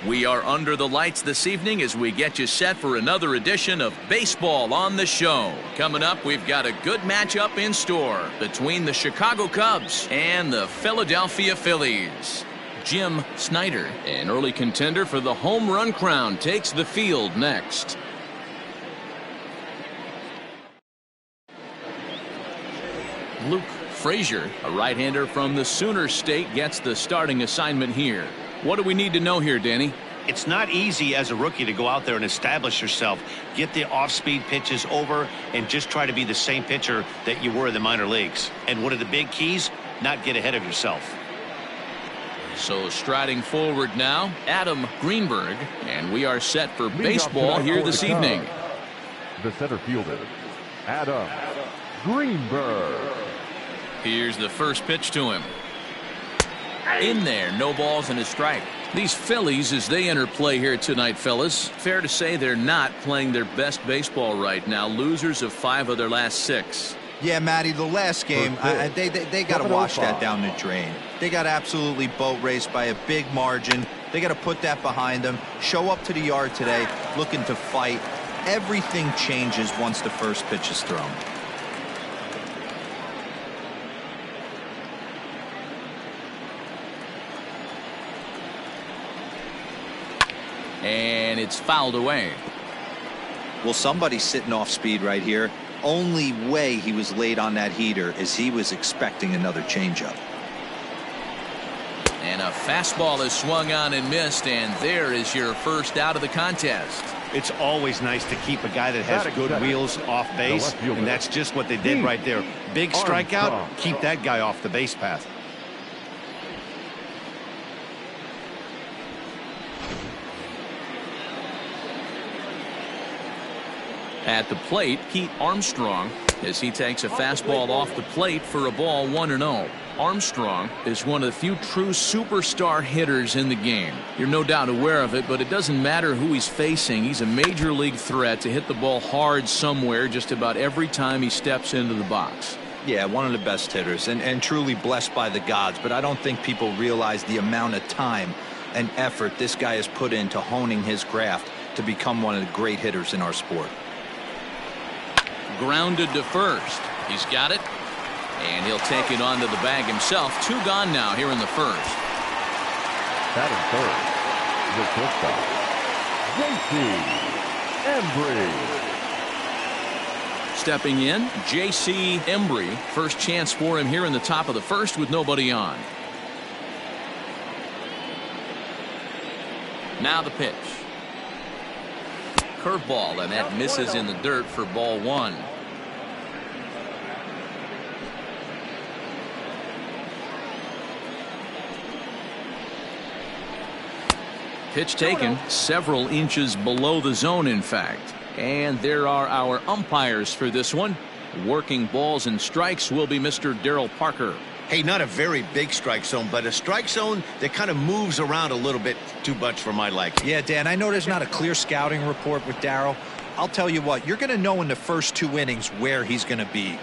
We are under the lights this evening as we get you set for another edition of Baseball on the Show. Coming up, we've got a good matchup in store between the Chicago Cubs and the Philadelphia Phillies. Jim Snyder, an early contender for the home run crown, takes the field next. Luke Frazier, a right-hander from the Sooner State, gets the starting assignment here. What do we need to know here, Danny? It's not easy as a rookie to go out there and establish yourself, get the off-speed pitches over, and just try to be the same pitcher that you were in the minor leagues. And one of the big keys, not get ahead of yourself. So striding forward now, Adam Greenberg, and we are set for baseball here this evening. The center fielder, Adam Greenberg. Here's the first pitch to him. In there, no balls and a strike. These Phillies, as they enter play here tonight, fellas, fair to say they're not playing their best baseball right now. Losers of 5 of their last 6. Yeah, Matty, the last game, they got to wash that down the drain. They got absolutely boat raced by a big margin. They got to put that behind them, show up to the yard today, looking to fight. Everything changes once the first pitch is thrown. And it's fouled away. Well, somebody's sitting off speed right here. Only way he was late on that heater is he was expecting another changeup. And a fastball is swung on and missed, and there is your first out of the contest. It's always nice to keep a guy that has good wheels off base, and that's just what they did right there. Big strikeout, keep that guy off the base path. At the plate, Pete Armstrong, as he takes a fastball off the plate for a ball 1-0. Armstrong is one of the few true superstar hitters in the game. You're no doubt aware of it, but it doesn't matter who he's facing. He's a major league threat to hit the ball hard somewhere just about every time he steps into the box. Yeah, one of the best hitters and truly blessed by the gods, but I don't think people realize the amount of time and effort this guy has put into honing his craft to become one of the great hitters in our sport. Grounded to first. He's got it. And he'll take it onto the bag himself. 2 gone now here in the first. Batting third, the shortstop, J.C. Embry. Stepping in, J.C. Embry. First chance for him here in the top of the first with nobody on. Now the pitch. Curveball, and that misses in the dirt for ball 1. Pitch taken several inches below the zone, in fact. And there are our umpires for this one. Working balls and strikes will be Mr. Darryl Parker. Hey, not a very big strike zone, but a strike zone that kind of moves around a little bit too much for my liking. Yeah, Dan, I know there's not a clear scouting report with Darryl. I'll tell you what, you're going to know in the first 2 innings where he's going to be.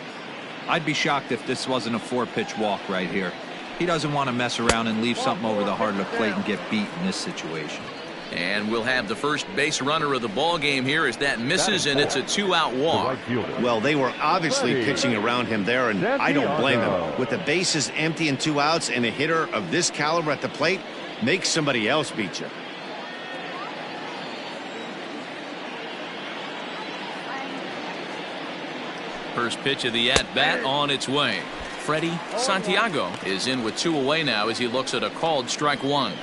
I'd be shocked if this wasn't a 4-pitch walk right here. He doesn't want to mess around and leave something over the heart of the plate and get beat in this situation. And we'll have the first base runner of the ball game here as that misses, and it's a 2-out walk. Well, they were obviously pitching around him there, and I don't blame them. With the bases empty and 2 outs and a hitter of this caliber at the plate, make somebody else beat you. First pitch of the at-bat on its way. Freddie Santiago is in with 2 away now as he looks at a called strike 1.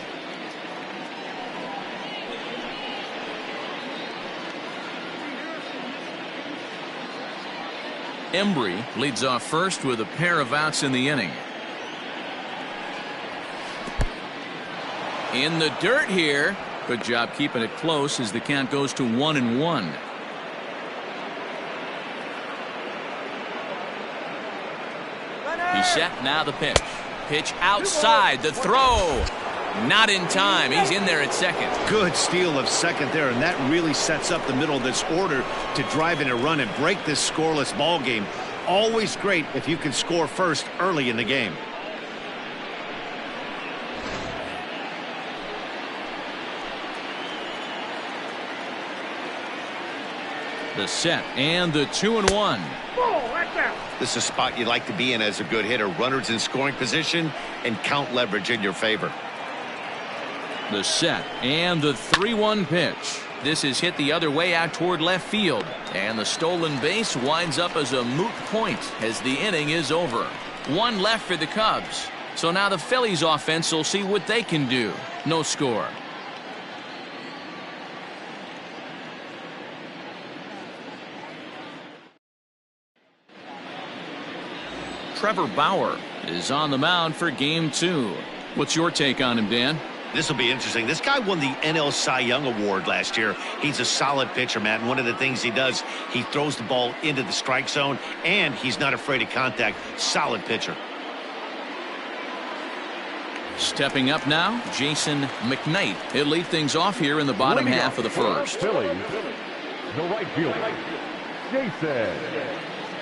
Embry leads off first with a pair of outs in the inning. In the dirt here. Good job keeping it close as the count goes to 1-1. He's set. Now the pitch. Pitch outside. The throw. Not in time. He's in there at second. Good steal of second there, and that really sets up the middle of this order to drive in a run and break this scoreless ball game. Always great if you can score first early in the game. The set and the 2-1. This is a spot you'd like to be in as a good hitter. Runners in scoring position and count leverage in your favor. The set and the 3-1 pitch. This is hit the other way out toward left field. And the stolen base winds up as a moot point as the inning is over. One left for the Cubs. So now the Phillies offense will see what they can do. No score. Trevor Bauer is on the mound for game 2. What's your take on him, Dan? This will be interesting. This guy won the NL Cy Young Award last year. He's a solid pitcher, Matt. And one of the things he does, he throws the ball into the strike zone, and he's not afraid of contact. Solid pitcher. Stepping up now, Jason McKnight. He'll lead things off here in the bottom half of the first. Phillies, the right fielder, Jason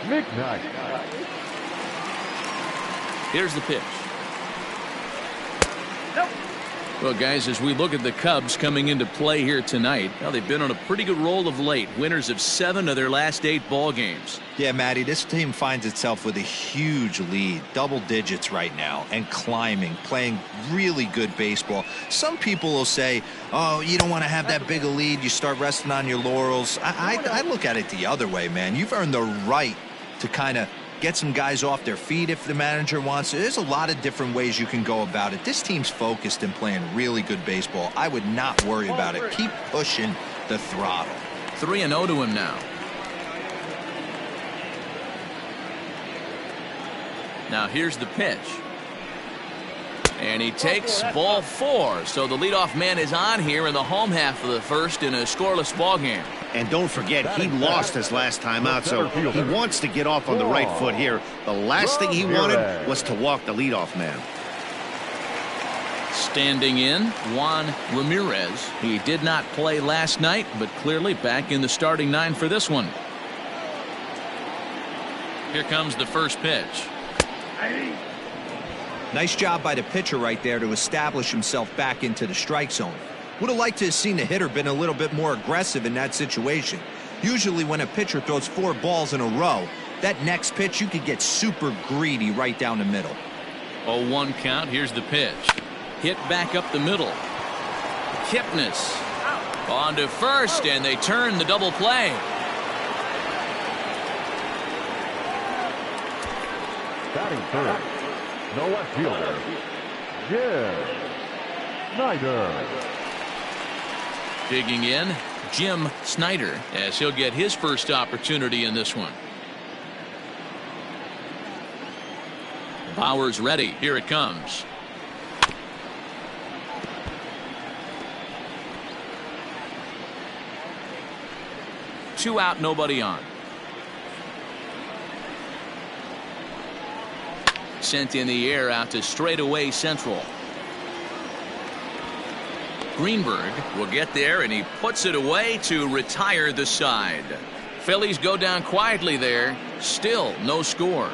McKnight. Here's the pitch. Well, guys, as we look at the Cubs coming into play here tonight, well, they've been on a pretty good roll of late. Winners of 7 of their last 8 ball games. Yeah, Matty, this team finds itself with a huge lead, double digits right now, and climbing, playing really good baseball. Some people will say, oh, you don't want to have that big a lead. You start resting on your laurels. I look at it the other way, man. You've earned the right to kind of get some guys off their feet if the manager wants to. There's a lot of different ways you can go about it. This team's focused and playing really good baseball. I would not worry about it. Keep pushing the throttle. 3-0 to him now. Now here's the pitch. And he takes ball 4. So the leadoff man is on here in the home half of the first in a scoreless ball game. And don't forget, he lost his last time out, so he wants to get off on the right foot here. The last thing he wanted was to walk the leadoff man. Standing in, Juan Ramirez. He did not play last night, but clearly back in the starting 9 for this one. Here comes the first pitch. Nice job by the pitcher right there to establish himself back into the strike zone. Would have liked to have seen the hitter been a little bit more aggressive in that situation. Usually when a pitcher throws 4 balls in a row, that next pitch you could get super greedy right down the middle. 0-1 count. Here's the pitch. Hit back up the middle. Kipnis on to first, and they turn the double play. Batting third, the left fielder, Jim Snyder. Digging in, Jim Snyder, as he'll get his first opportunity in this one. Bauer's ready. Here it comes. Two out, nobody on. Sent in the air out to straightaway central. Greenberg will get there, and he puts it away to retire the side. Phillies go down quietly there. Still no score.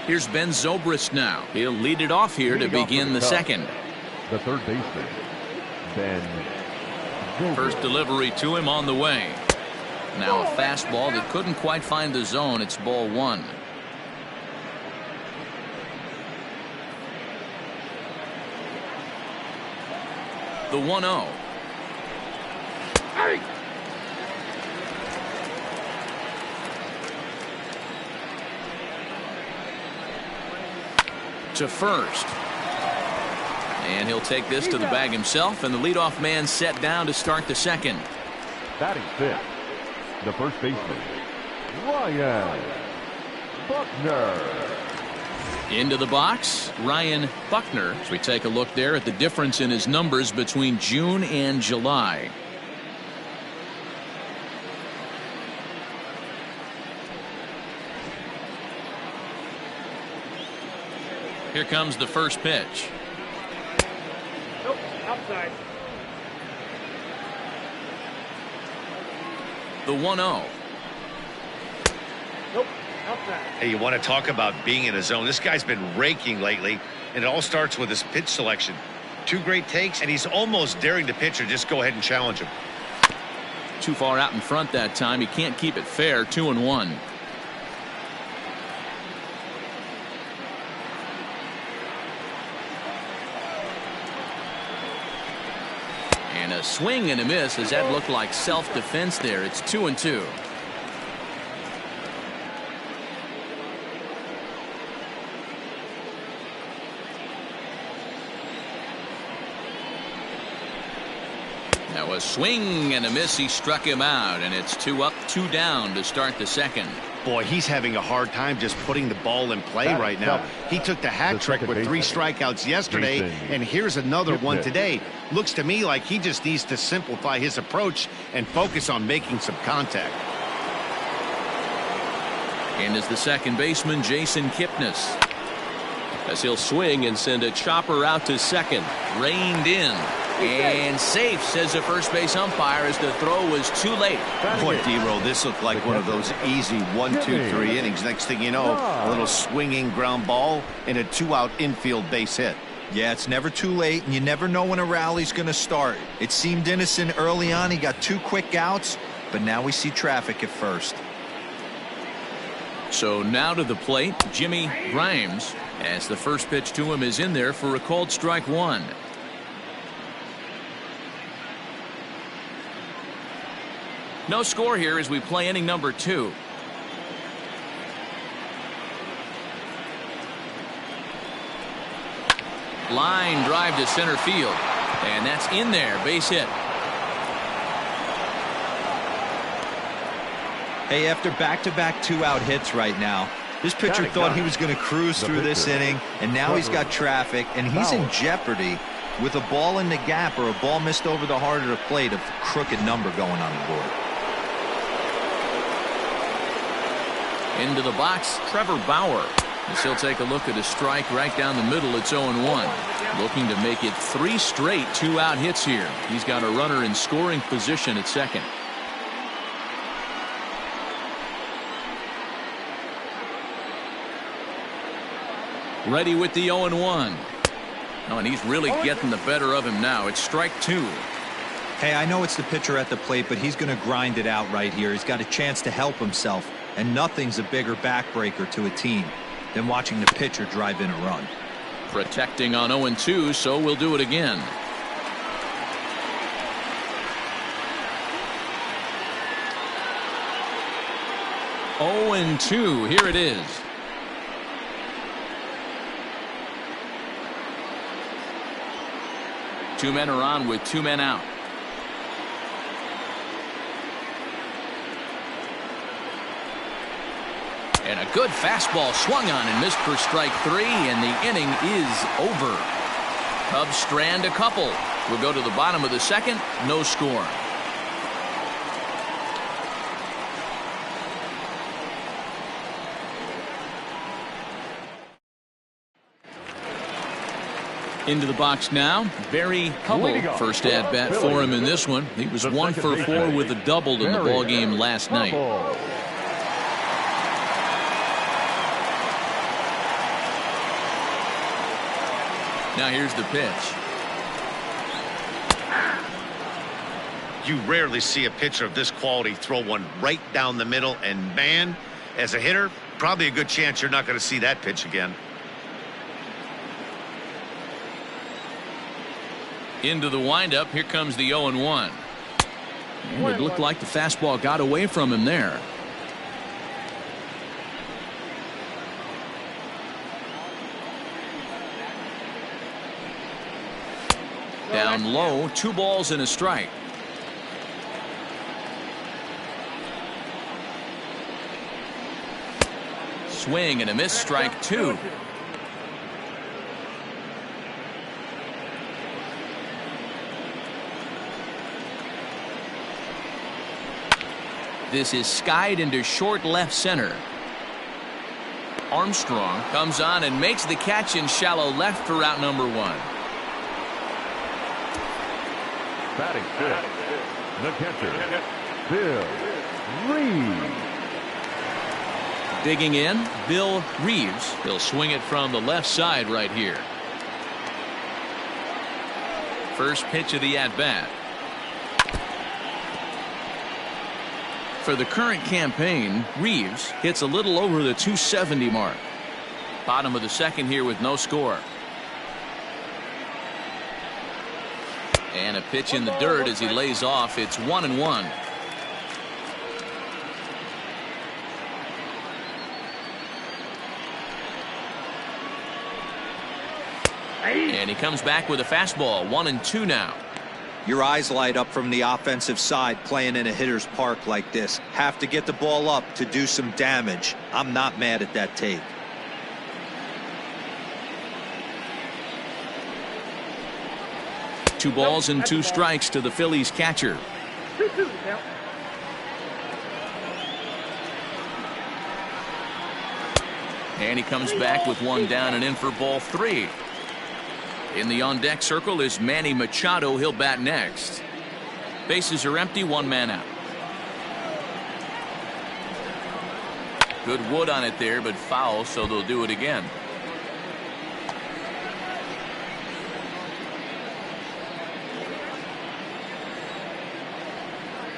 Here's Ben Zobrist now. He'll lead it off here to begin the second. The third baseman, Ben Zobrist. First delivery to him on the way. Now a fastball that couldn't quite find the zone. It's ball 1. The 1-0. To first. And he'll take this to the bag himself, and the leadoff man set down to start the second. Batting fifth, the first baseman, Ryan Buckner. Into the box, Ryan Buckner. As we take a look there at the difference in his numbers between June and July. Here comes the first pitch. Nope, outside. The 1-0. Nope. Outside. Hey, you want to talk about being in a zone? This guy's been raking lately, and it all starts with his pitch selection. 2 great takes, and he's almost daring the pitcher just go ahead and challenge him. Too far out in front that time. He can't keep it fair. 2-1. And a swing and a miss, as that looked like self-defense there. It's 2-2. Now a swing and a miss. He struck him out, and it's 2 up, 2 down to start the second. Boy, he's having a hard time just putting the ball in play right now. He took the hat trick with 3 strikeouts yesterday, and here's another one today. Looks to me like he just needs to simplify his approach and focus on making some contact. And is the second baseman, Jason Kipnis, as he'll swing and send a chopper out to second. Reined in and safe, says the first base umpire, as the throw was too late. Boy, D-Roll, this looked like one of those easy 1-2-3 innings. Next thing you know, a little swinging ground ball and a 2-out infield base hit. Yeah, it's never too late, and you never know when a rally's going to start. It seemed innocent early on. He got 2 quick outs, but now we see traffic at first. So now to the plate, Jimmy Grimes, as the first pitch to him is in there for a called strike 1. No score here as we play inning number 2. Line drive to center field, and that's in there. Base hit. Hey, after back-to-back 2-out hits right now, this pitcher thought he was going to cruise through this inning, and now he's got traffic, and he's in jeopardy with a ball in the gap or a ball missed over the heart of the plate, a crooked number going on the board. Into the box, Trevor Bauer. As he'll take a look at a strike right down the middle. It's 0-1. Looking to make it 3 straight 2-out hits here. He's got a runner in scoring position at second. Ready with the 0-1. Oh, and he's really getting the better of him now. It's strike 2. Hey, I know it's the pitcher at the plate, but he's going to grind it out right here. He's got a chance to help himself, and nothing's a bigger backbreaker to a team than watching the pitcher drive in a run. Protecting on 0-2, so we'll do it again. (0-2). Here it is. Two men are on with 2 men out. And a good fastball swung on and missed for strike 3, and the inning is over. Cubs strand a couple. We'll go to the bottom of the second. No score. Into the box now, Barry Hubble. First at bat for him in this one. He was 1 for 4 with a double in the ball game last night. Now here's the pitch. You rarely see a pitcher of this quality throw one right down the middle, and man, as a hitter, probably a good chance you're not going to see that pitch again. Into the windup. Here comes the 0-1. And it looked like the fastball got away from him there. Down low, 2 balls and a strike. Swing and a miss, strike 2. This is skied into short left center. Armstrong comes on and makes the catch in shallow left for out number 1. Batting 5th, the catcher, Bill Reed. Digging in, Bill Reeves. He'll swing it from the left side right here. First pitch of the at-bat. For the current campaign, Reeves hits a little over the 270 mark. Bottom of the second here with no score. And a pitch in the dirt as he lays off. It's 1-1. And he comes back with a fastball. 1-2 now. Your eyes light up from the offensive side playing in a hitter's park like this. Have to get the ball up to do some damage. I'm not mad at that take. Two balls and two strikes to the Phillies catcher. 2-2 count. And he comes back with one down and in for ball 3. In the on-deck circle is Manny Machado. He'll bat next. Bases are empty, one man out. Good wood on it there, but foul, so they'll do it again.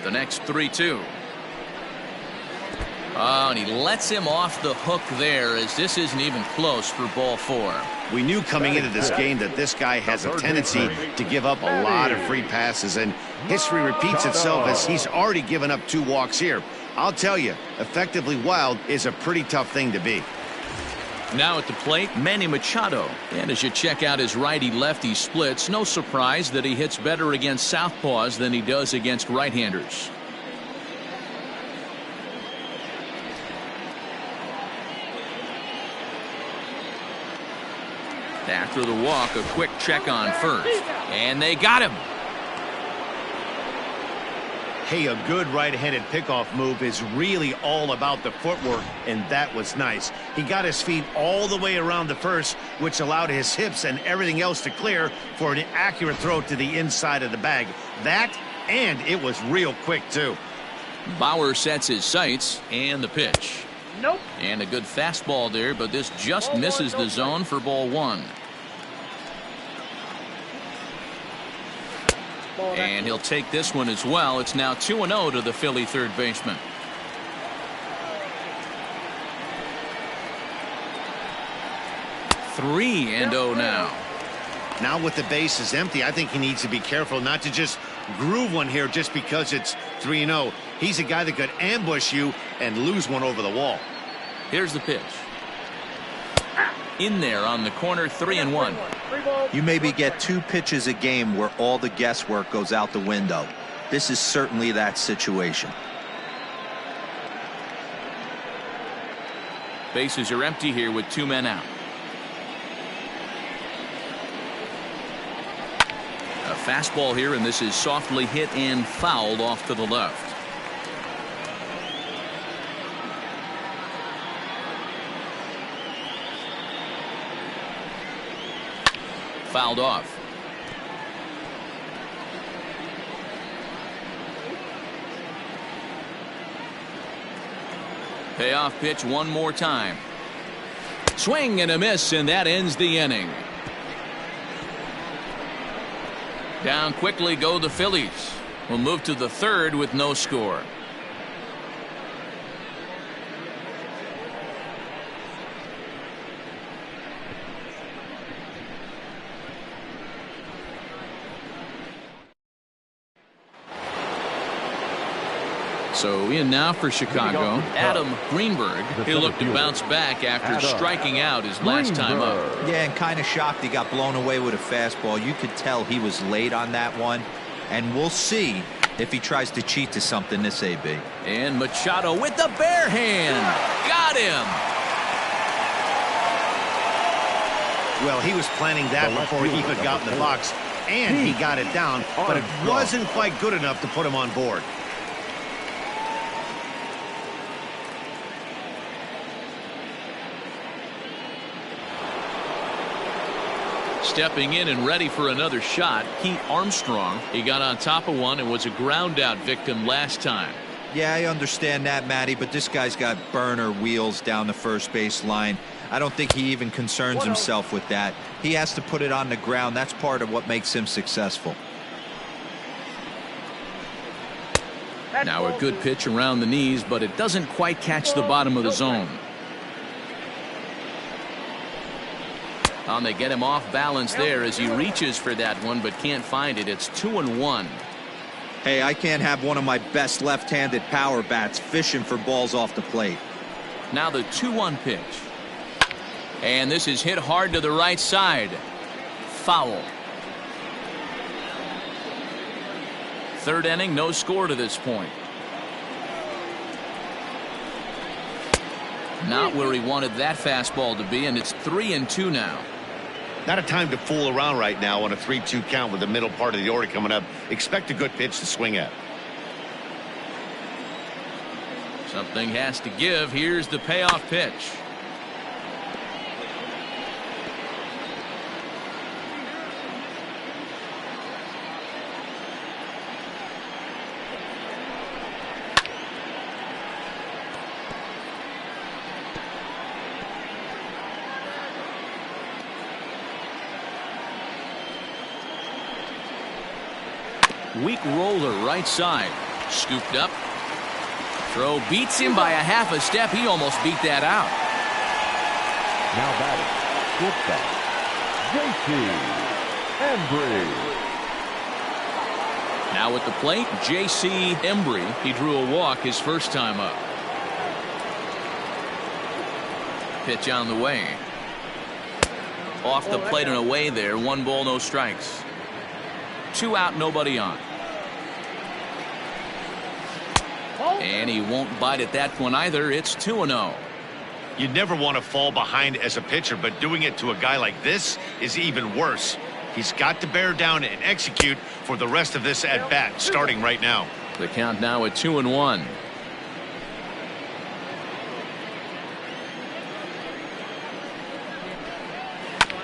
The next 3-2. Oh, and he lets him off the hook there, as this isn't even close for ball 4. We knew coming into this game that this guy has a tendency to give up a lot of free passes, and history repeats itself as he's already given up 2 walks here. I'll tell you, effectively wild is a pretty tough thing to be. Now at the plate, Manny Machado. And as you check out his righty-lefty splits, no surprise that he hits better against southpaws than he does against right-handers. After the walk, a quick check on first. And they got him. Hey, a good right-handed pickoff move is really all about the footwork, and that was nice. He got his feet all the way around the first, which allowed his hips and everything else to clear for an accurate throw to the inside of the bag. That, and it was real quick, too. Bauer sets his sights, and the pitch. Nope. And a good fastball there, but this just misses the zone for ball 1. And he'll take this one as well. It's now 2-0 to the Philly third baseman. Three and 0 now. Now with the bases empty, I think he needs to be careful not to just groove one here just because it's 3-0. He's a guy that could ambush you and lose one over the wall. Here's the pitch. In there on the corner, 3-1. You maybe get 2 pitches a game where all the guesswork goes out the window. This is certainly that situation. Bases are empty here with 2 men out. A fastball here, and this is softly hit and fouled off to the left. Fouled off. Payoff pitch one more time. Swing and a miss, and that ends the inning. Down quickly go the Phillies. We'll move to the third with no score. So in now for Chicago, Adam Greenberg. He'll look to bounce back after striking out his last time up. Yeah, and kind of shocked he got blown away with a fastball. You could tell he was late on that one. And we'll see if he tries to cheat to something this AB. And Machado with the bare hand. Got him. Well, he was planning that before he even got in the box. And he got it down, but it wasn't quite good enough to put him on board. Stepping in and ready for another shot, Pete Armstrong. He got on top of one and was a ground out victim last time. Yeah, I understand that, Matty, but this guy's got burner wheels down the first base line. I don't think he even concerns himself with that. He has to put it on the ground. That's part of what makes him successful. Now a good pitch around the knees, but it doesn't quite catch the bottom of the zone. And they get him off balance there as he reaches for that one, but can't find it. It's 2-1. Hey, I can't have one of my best left-handed power bats fishing for balls off the plate. Now the 2-1 pitch. And this is hit hard to the right side. Foul. Third inning, no score to this point. Not where he wanted that fastball to be, and it's 3-2 now. Not a time to fool around right now on a 3-2 count with the middle part of the order coming up. Expect a good pitch to swing at. Something has to give. Here's the payoff pitch. Weak roller right side. Scooped up. Throw beats him by a half a step. He almost beat that out. Now batting, JP Embry. Now at the plate, J.C. Embry. He drew a walk his first time up. Pitch on the way. Off the plate and away there. 1 ball, no strikes. 2 out, nobody on. And he won't bite at that one either. It's 2-0. You'd never want to fall behind as a pitcher, but doing it to a guy like this is even worse. He's got to bear down and execute for the rest of this at bat, starting right now. The count now at 2-1.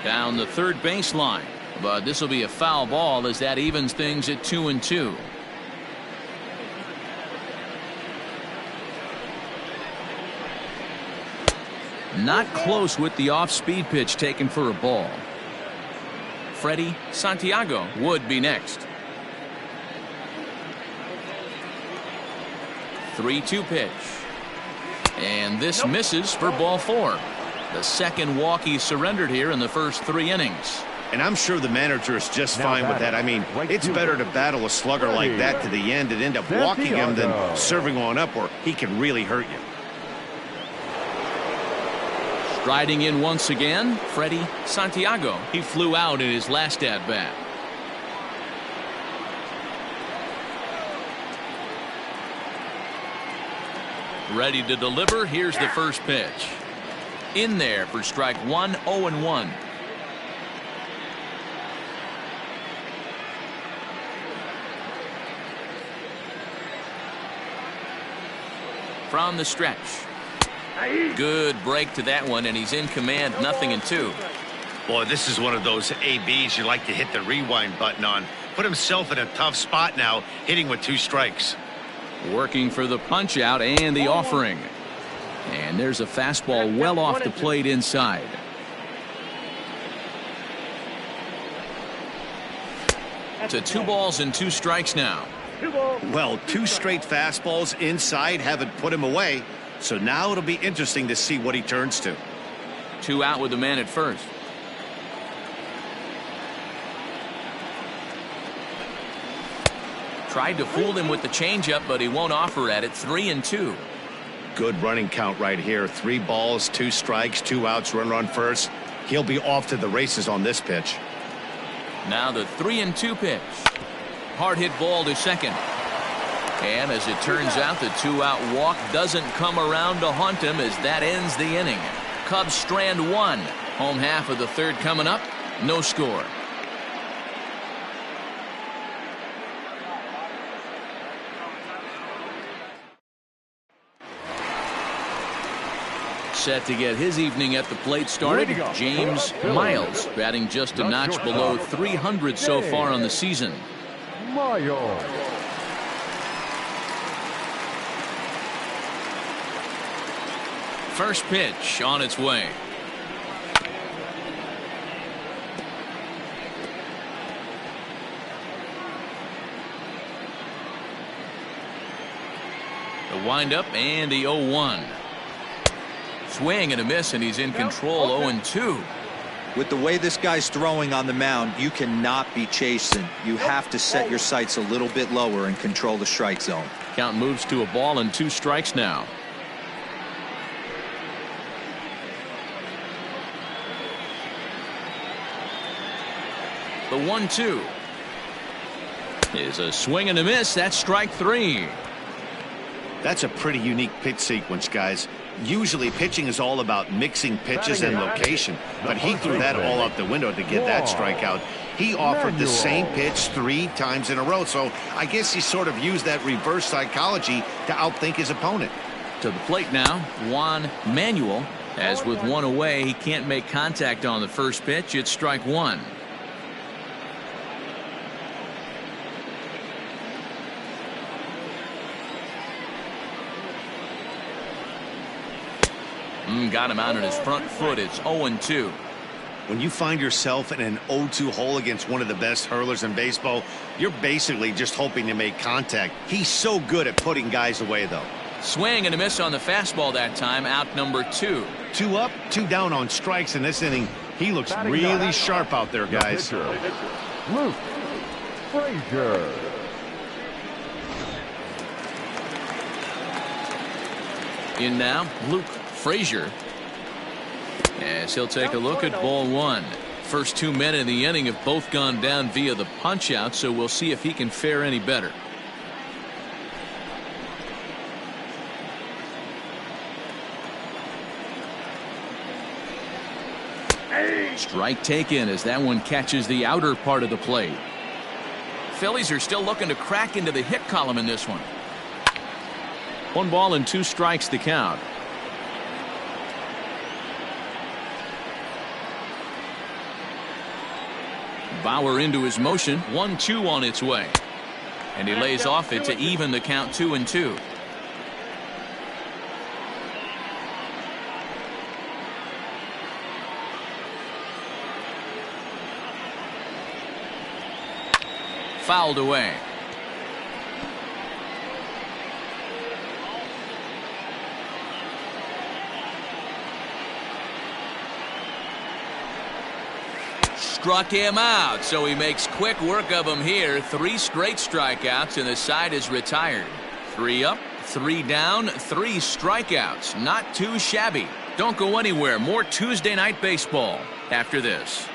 Down the third baseline, but this will be a foul ball as that evens things at 2-2. Not close with the off-speed pitch taken for a ball. Freddie Santiago would be next. 3-2 pitch. And this misses for ball 4. The second walk he surrendered here in the first 3 innings. And I'm sure the manager is just fine with that. I mean, it's better to battle a slugger like that to the end and end up walking him than serving one up, or he can really hurt you. Striding in once again, Freddie Santiago. He flew out in his last at-bat. Ready to deliver. Here's the first pitch. In there for strike 1, 0-1. From the stretch. Good break to that one, and he's in command, 0-2. Boy, this is one of those ABs you like to hit the rewind button on. Put himself in a tough spot now, hitting with 2 strikes. Working for the punch out and the offering. And there's a fastball well off the plate inside. To 2 balls and 2 strikes now. Well, 2 straight fastballs inside haven't put him away. So now it'll be interesting to see what he turns to. 2 out with the man at first. Tried to fool him with the changeup, but he won't offer at it. 3-2. Good running count right here. 3 balls, 2 strikes, 2 outs, runner on first. He'll be off to the races on this pitch. Now the 3-2 pitch. Hard hit ball to second. And as it turns out, the 2-out walk doesn't come around to haunt him as that ends the inning. Cubs strand 1. Home half of the third coming up. No score. Set to get his evening at the plate started. James Miles batting just a notch below 300 so far on the season. First pitch on its way. The windup and the 0-1. Swing and a miss, and he's in control. 0-2. With the way this guy's throwing on the mound, you cannot be chasing. You have to set your sights a little bit lower and control the strike zone. Count moves to a ball and 2 strikes now. The 1-2 is a swing and a miss. That's strike 3. That's a pretty unique pitch sequence, guys. Usually pitching is all about mixing pitches and location, but he threw that all out the window to get that strikeout. He offered the same pitch 3 times in a row, so I guess he sort of used that reverse psychology to outthink his opponent. To the plate now, Juan Manuel. As with 1 away, he can't make contact on the first pitch. It's strike 1. Got him out on his front foot. It's 0-2. When you find yourself in an 0-2 hole against one of the best hurlers in baseball, you're basically just hoping to make contact. He's so good at putting guys away, though. Swing and a miss on the fastball that time. Out number 2. 2 up, 2 down on strikes in this inning. He looks really sharp out there, guys. Luke Frazier. In now, Luke Frazier, as he'll take a look at ball 1. First 2 men in the inning have both gone down via the punch out, so we'll see if he can fare any better. Strike taken as that one catches the outer part of the plate. Phillies are still looking to crack into the hit column in this one. 1 ball and 2 strikes the count. Bauer into his motion. 1-2 on its way, and he lays off it to even the count. 2-2. Fouled away. Struck him out, so he makes quick work of him here. 3 straight strikeouts, and the side is retired. 3 up, 3 down, 3 strikeouts. Not too shabby. Don't go anywhere. More Tuesday Night Baseball after this.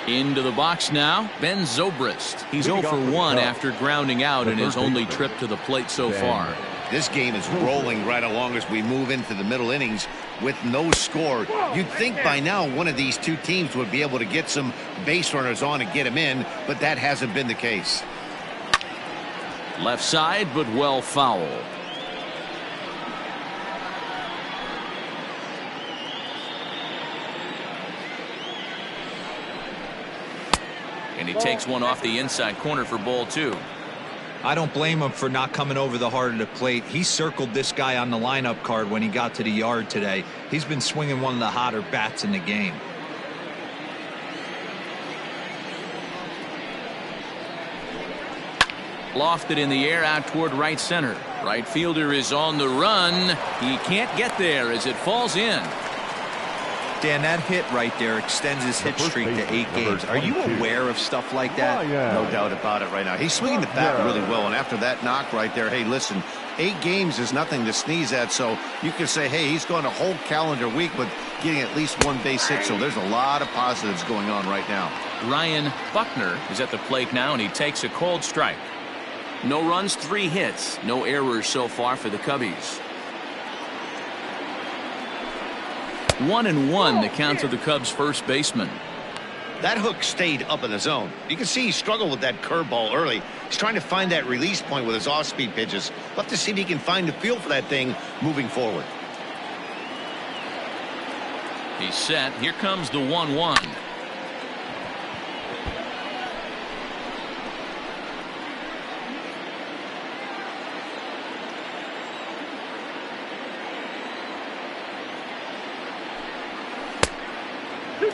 Into the box now, Ben Zobrist. He's 0 for 1 after grounding out in his only trip to the plate so far. This game is rolling right along as we move into the middle innings with no score. You'd think by now one of these 2 teams would be able to get some base runners on and get them in, but that hasn't been the case. Left side, but well foul. And he takes one off the inside corner for ball 2. I don't blame him for not coming over the heart of the plate. He circled this guy on the lineup card when he got to the yard today. He's been swinging one of the hotter bats in the game. Lofted in the air out toward right center. Right fielder is on the run. He can't get there as it falls in. Dan, that hit right there extends his hit streak to 8 games. Are you aware of stuff like that? No doubt about it right now. He's swinging the bat really well, and after that knock right there, hey, listen, 8 games is nothing to sneeze at, so you can say, hey, he's gone a whole calendar week with getting at least 1 base hit, so there's a lot of positives going on right now. Ryan Buckner is at the plate now, and he takes a cold strike. No runs, 3 hits, no errors so far for the Cubbies. 1-1 the count of the Cubs first baseman. That hook stayed up in the zone. You can see he struggled with that curveball early. He's trying to find that release point with his off-speed pitches. We'll have to see if he can find the feel for that thing moving forward. He's set. Here comes the 1-1.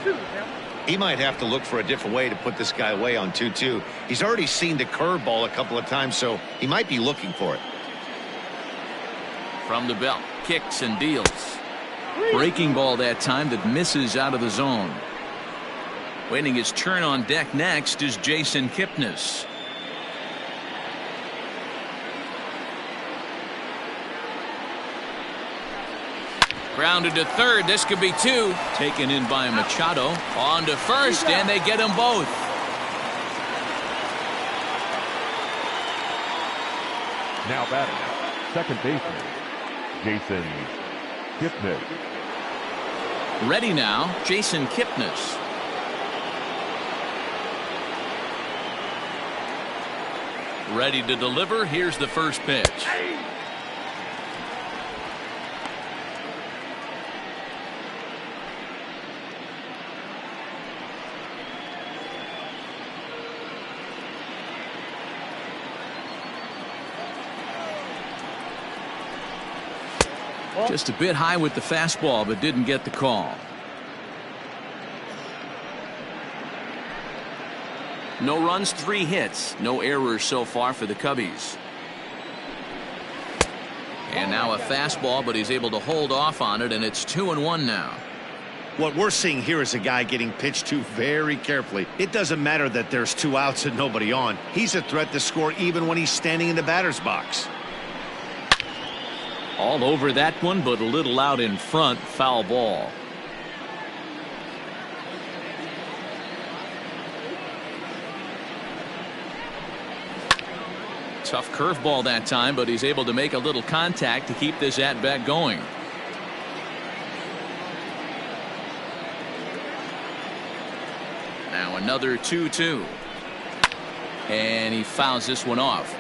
2-2. He might have to look for a different way to put this guy away on 2-2. He's already seen the curveball a couple of times, so he might be looking for it. From the belt, kicks and deals. Breaking ball that time that misses out of the zone. Waiting his turn on deck next is Jason Kipnis. Grounded to third. This could be two. Taken in by Machado. On to first, and they get them both. Now batting, second baseman, Jason Kipnis. Ready now, Jason Kipnis. Ready to deliver. Here's the first pitch. Just a bit high with the fastball, but didn't get the call. No runs, 3 hits. No errors so far for the Cubbies. And now a fastball, but he's able to hold off on it, and it's 2-1 now. What we're seeing here is a guy getting pitched to very carefully. It doesn't matter that there's 2 outs and nobody on. He's a threat to score even when he's standing in the batter's box. All over that one, but a little out in front. Foul ball. Tough curveball that time, but he's able to make a little contact to keep this at-bat going. Now another 2-2. And he fouls this one off.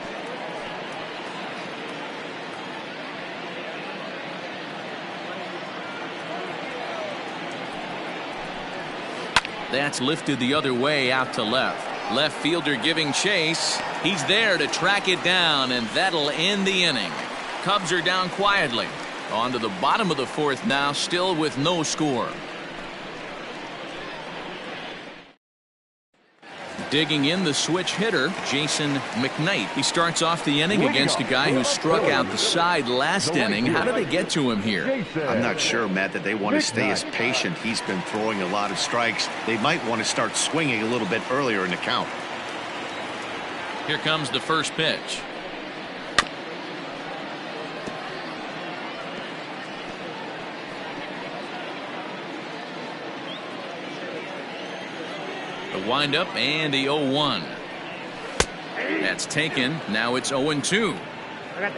That's lifted the other way out to left. Left fielder giving chase. He's there to track it down, and that'll end the inning. Cubs are down quietly. On to the bottom of the 4th now, still with no score. Digging in the switch hitter, Jason McKnight. He starts off the inning against a guy who struck out the side last inning. How do they get to him here? I'm not sure, Matt, that they want to stay as patient. He's been throwing a lot of strikes. They might want to start swinging a little bit earlier in the count. Here comes the first pitch. The windup and the 0-1. That's taken. Now it's 0-2.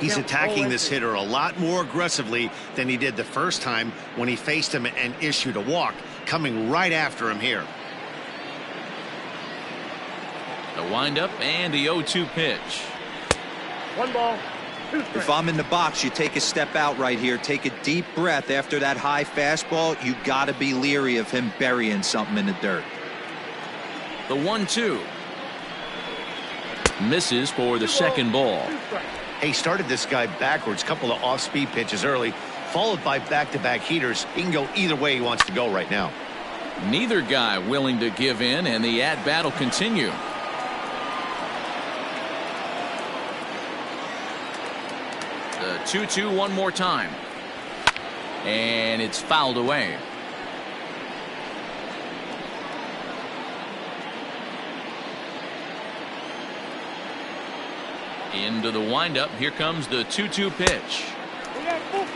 He's attacking this hitter a lot more aggressively than he did the first time when he faced him and issued a walk, coming right after him here. The windup and the 0-2 pitch. 1 ball, 2 strikes. If I'm in the box, you take a step out right here. Take a deep breath after that high fastball. You got to be leery of him burying something in the dirt. The 1-2. Misses for the second ball. He started this guy backwards, couple of off-speed pitches early, followed by back-to-back heaters. He can go either way he wants to go right now. Neither guy willing to give in, and the at-bat will continue. The 2-2 one more time. And it's fouled away. Into the windup. Here comes the 2-2 pitch.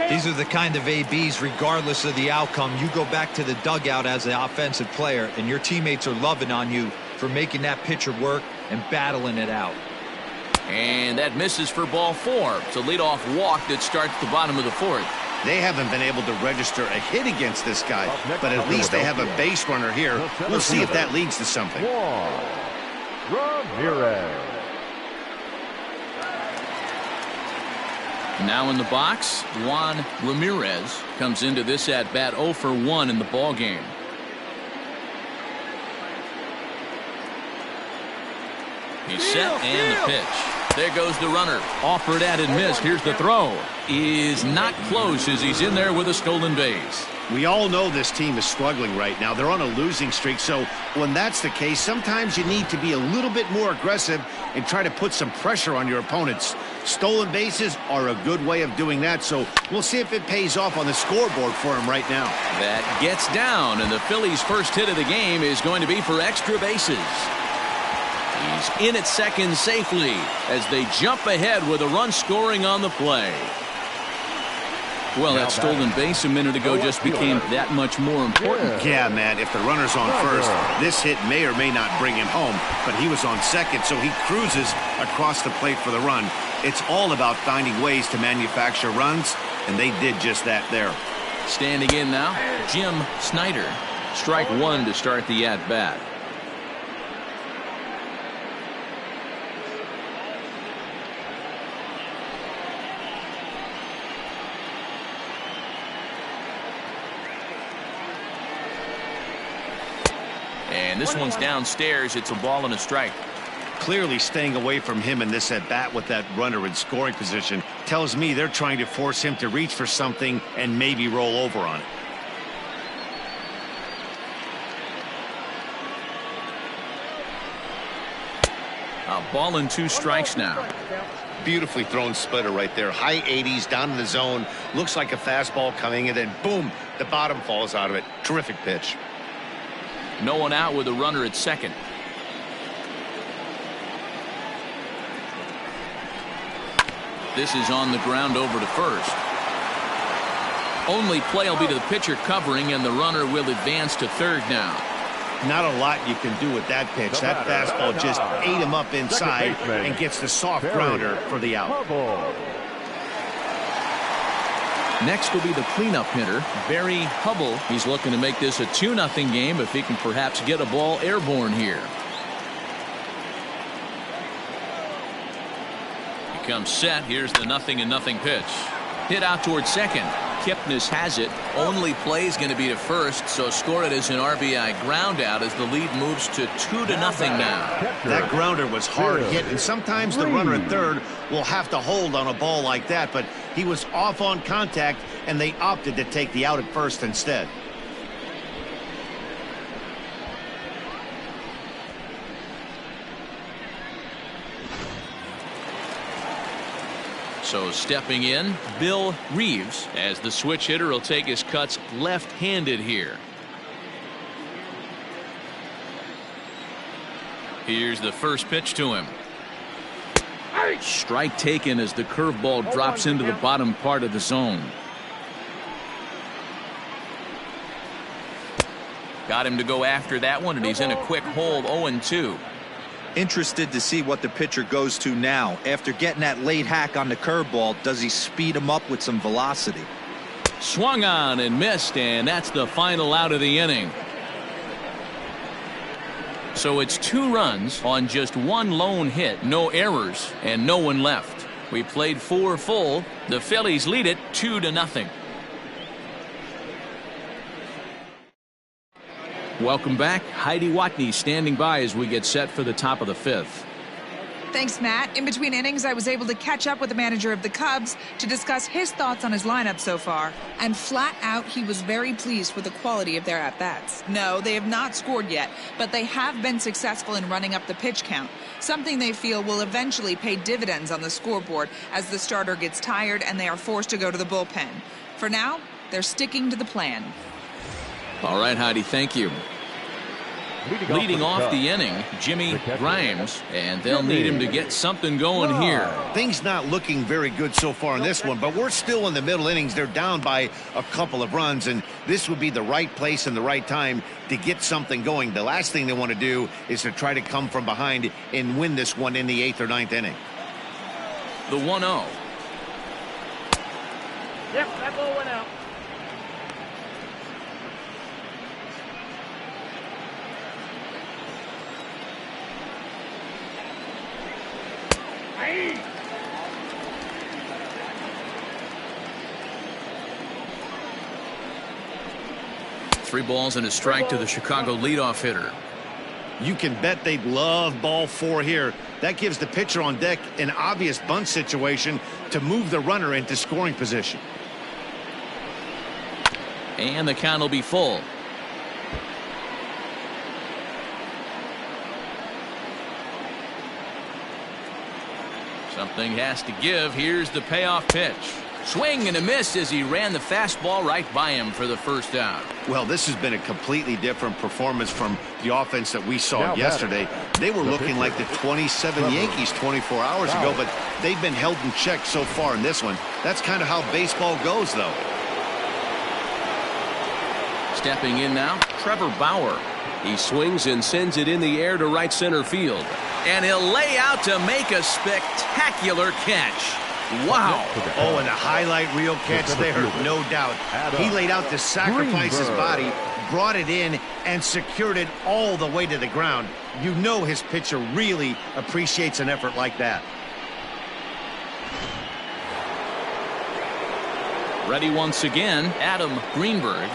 These are the kind of ABs, regardless of the outcome, you go back to the dugout as the offensive player, and your teammates are loving on you for making that pitcher work and battling it out. And that misses for ball 4. It's a leadoff walk that starts the bottom of the 4th. They haven't been able to register a hit against this guy, but at least they have a base runner here. We'll see if that leads to something. Ramirez. Now in the box, Juan Ramirez comes into this at bat 0 for 1 in the ball game. He's set and the pitch. There goes the runner. Offered at and missed. Here's the throw. Is not close as he's in there with a stolen base. We all know this team is struggling right now. They're on a losing streak, so when that's the case, sometimes you need to be a little bit more aggressive and try to put some pressure on your opponents. Stolen bases are a good way of doing that, so we'll see if it pays off on the scoreboard for him right now. That gets down, and the Phillies' first hit of the game is going to be for extra bases. He's in at second safely as they jump ahead with a run scoring on the play. Well, that stolen base a minute ago just became that much more important. Yeah, man, if the runner's on first, this hit may or may not bring him home, but he was on second, so he cruises across the plate for the run. It's all about finding ways to manufacture runs, and they did just that there. Standing in now, Jim Snyder. Strike one to start the at-bat. And this one's downstairs. It's a ball and a strike. Clearly staying away from him in this at-bat with that runner in scoring position tells me they're trying to force him to reach for something and maybe roll over on it. A ball and 2 strikes now. Beautifully thrown splitter right there. High 80s down in the zone. Looks like a fastball coming, and then boom, the bottom falls out of it. Terrific pitch. No one out with a runner at second. This is on the ground over to first. Only play will be to the pitcher covering, and the runner will advance to third now. Not a lot you can do with that pitch. That fastball just ate him up inside and gets the soft grounder for the out. Next will be the cleanup hitter, Barry Hubble. He's looking to make this a 2-0 game if he can perhaps get a ball airborne here. He comes set. Here's the 0-0 pitch. Hit out towards second. Kipnis has it. Only play is going to be to first, so score it as an RBI ground out as the lead moves to 2-0 now. That grounder was hard hit, and sometimes the runner at third will have to hold on a ball like that, but he was off on contact, and they opted to take the out at first instead. So stepping in, Bill Reeves, as the switch hitter will take his cuts left-handed here. Here's the first pitch to him. Strike taken as the curveball drops into the bottom part of the zone. Got him to go after that one, and he's in a quick hold. 0-2. Interested to see what the pitcher goes to now. After getting that late hack on the curveball, does he speed him up with some velocity? Swung on and missed, and that's the final out of the inning. So it's 2 runs on just 1 lone hit, no errors, and no one left. We played 4 full. The Phillies lead it 2-0. Welcome back. Heidi Watney standing by as we get set for the top of the 5th. Thanks, Matt. In between innings, I was able to catch up with the manager of the Cubs to discuss his thoughts on his lineup so far. And flat out, he was very pleased with the quality of their at-bats. No, they have not scored yet, but they have been successful in running up the pitch count, something they feel will eventually pay dividends on the scoreboard as the starter gets tired and they are forced to go to the bullpen. For now, they're sticking to the plan. All right, Heidi, thank you. Leading off the inning, Jimmy Grimes, and they'll need him to get something going here. Things not looking very good so far in this one, but we're still in the middle innings. They're down by a couple of runs, and this would be the right place and the right time to get something going. The last thing they want to do is to try to come from behind and win this one in the 8th or 9th inning. The 1-0. Yep, that ball went out. Three balls and a strike to the Chicago leadoff hitter. You can bet they'd love ball 4 here. That gives the pitcher on deck an obvious bunt situation to move the runner into scoring position. And the count will be full. Something has to give. Here's the payoff pitch. Swing and a miss as he ran the fastball right by him for the first out. Well, this has been a completely different performance from the offense that we saw yesterday. They were looking like the 27 Yankees 24 hours ago, but they've been held in check so far in this one. That's kind of how baseball goes, though. Stepping in now, Trevor Bauer. He swings and sends it in the air to right center field. And he'll lay out to make a spectacular catch. Wow. Oh, and a highlight reel catch there, no doubt. He laid out to sacrifice his body, brought it in, and secured it all the way to the ground. You know his pitcher really appreciates an effort like that. Ready once again, Adam Greenberg.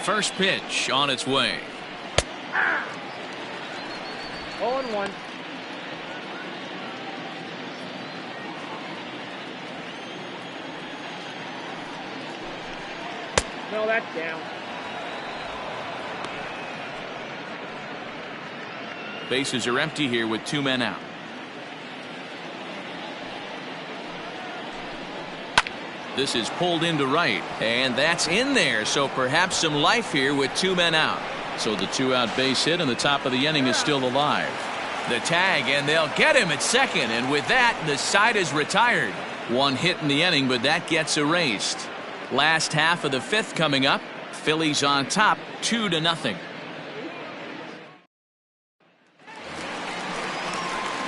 First pitch on its way. 0-1. No, that's down. Bases are empty here with 2 men out. This is pulled into right, and that's in there, so perhaps some life here with 2 men out. So the 2-out base hit, and the top of the inning is still alive. The tag, and they'll get him at second, and with that, the side is retired. 1 hit in the inning, but that gets erased. Last half of the 5th coming up. Phillies on top, 2-0.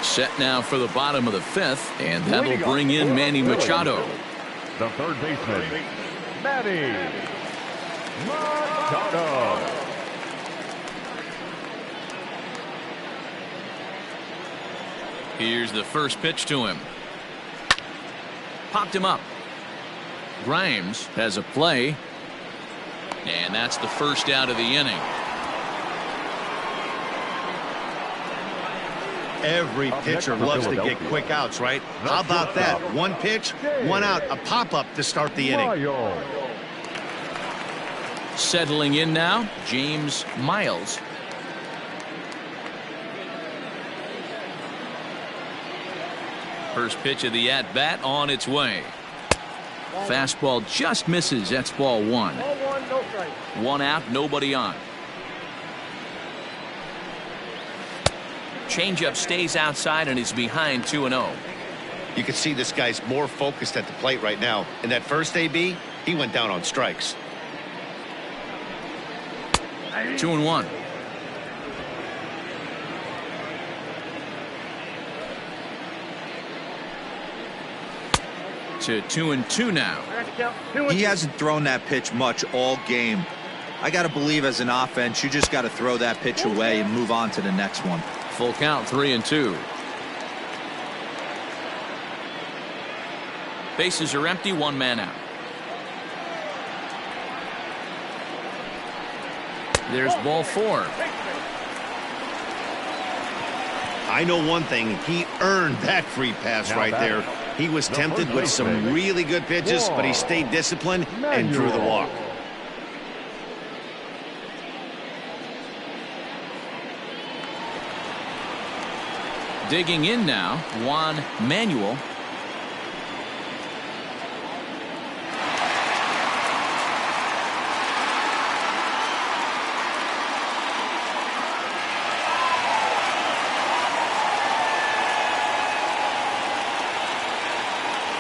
Set now for the bottom of the 5th, and that'll bring in Manny Machado. The third baseman, Manny Machado. Here's the first pitch to him. Popped him up. Grimes has a play. And that's the first out of the inning. Every pitcher loves to get quick outs, right? How about that? 1 pitch, 1 out, a pop-up to start the inning. Settling in now, James Miles. First pitch of the at-bat on its way. Fastball just misses. That's ball 1. 0-1, no strike. 1 out, nobody on. Changeup stays outside and is behind 2-0. You can see this guy's more focused at the plate right now. In that first AB, he went down on strikes. 2-1. To 2-2 now. He hasn't thrown that pitch much all game. I got to believe as an offense, you just got to throw that pitch away and move on to the next one. Full count, 3-2. Bases are empty, 1 man out. There's ball 4. I know one thing, he earned that free pass right there. He was tempted with some really good pitches, but he stayed disciplined and drew the walk. Digging in now, Juan Manuel.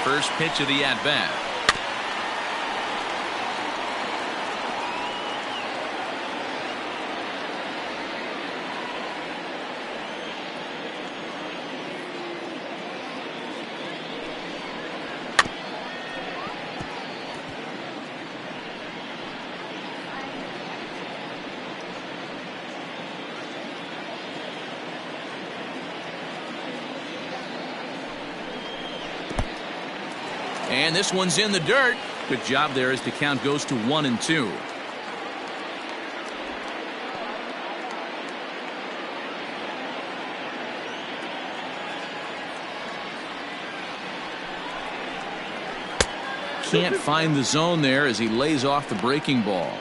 First pitch of the at-bat. And this one's in the dirt. Good job there as the count goes to 1-2. Can't find the zone there as he lays off the breaking ball.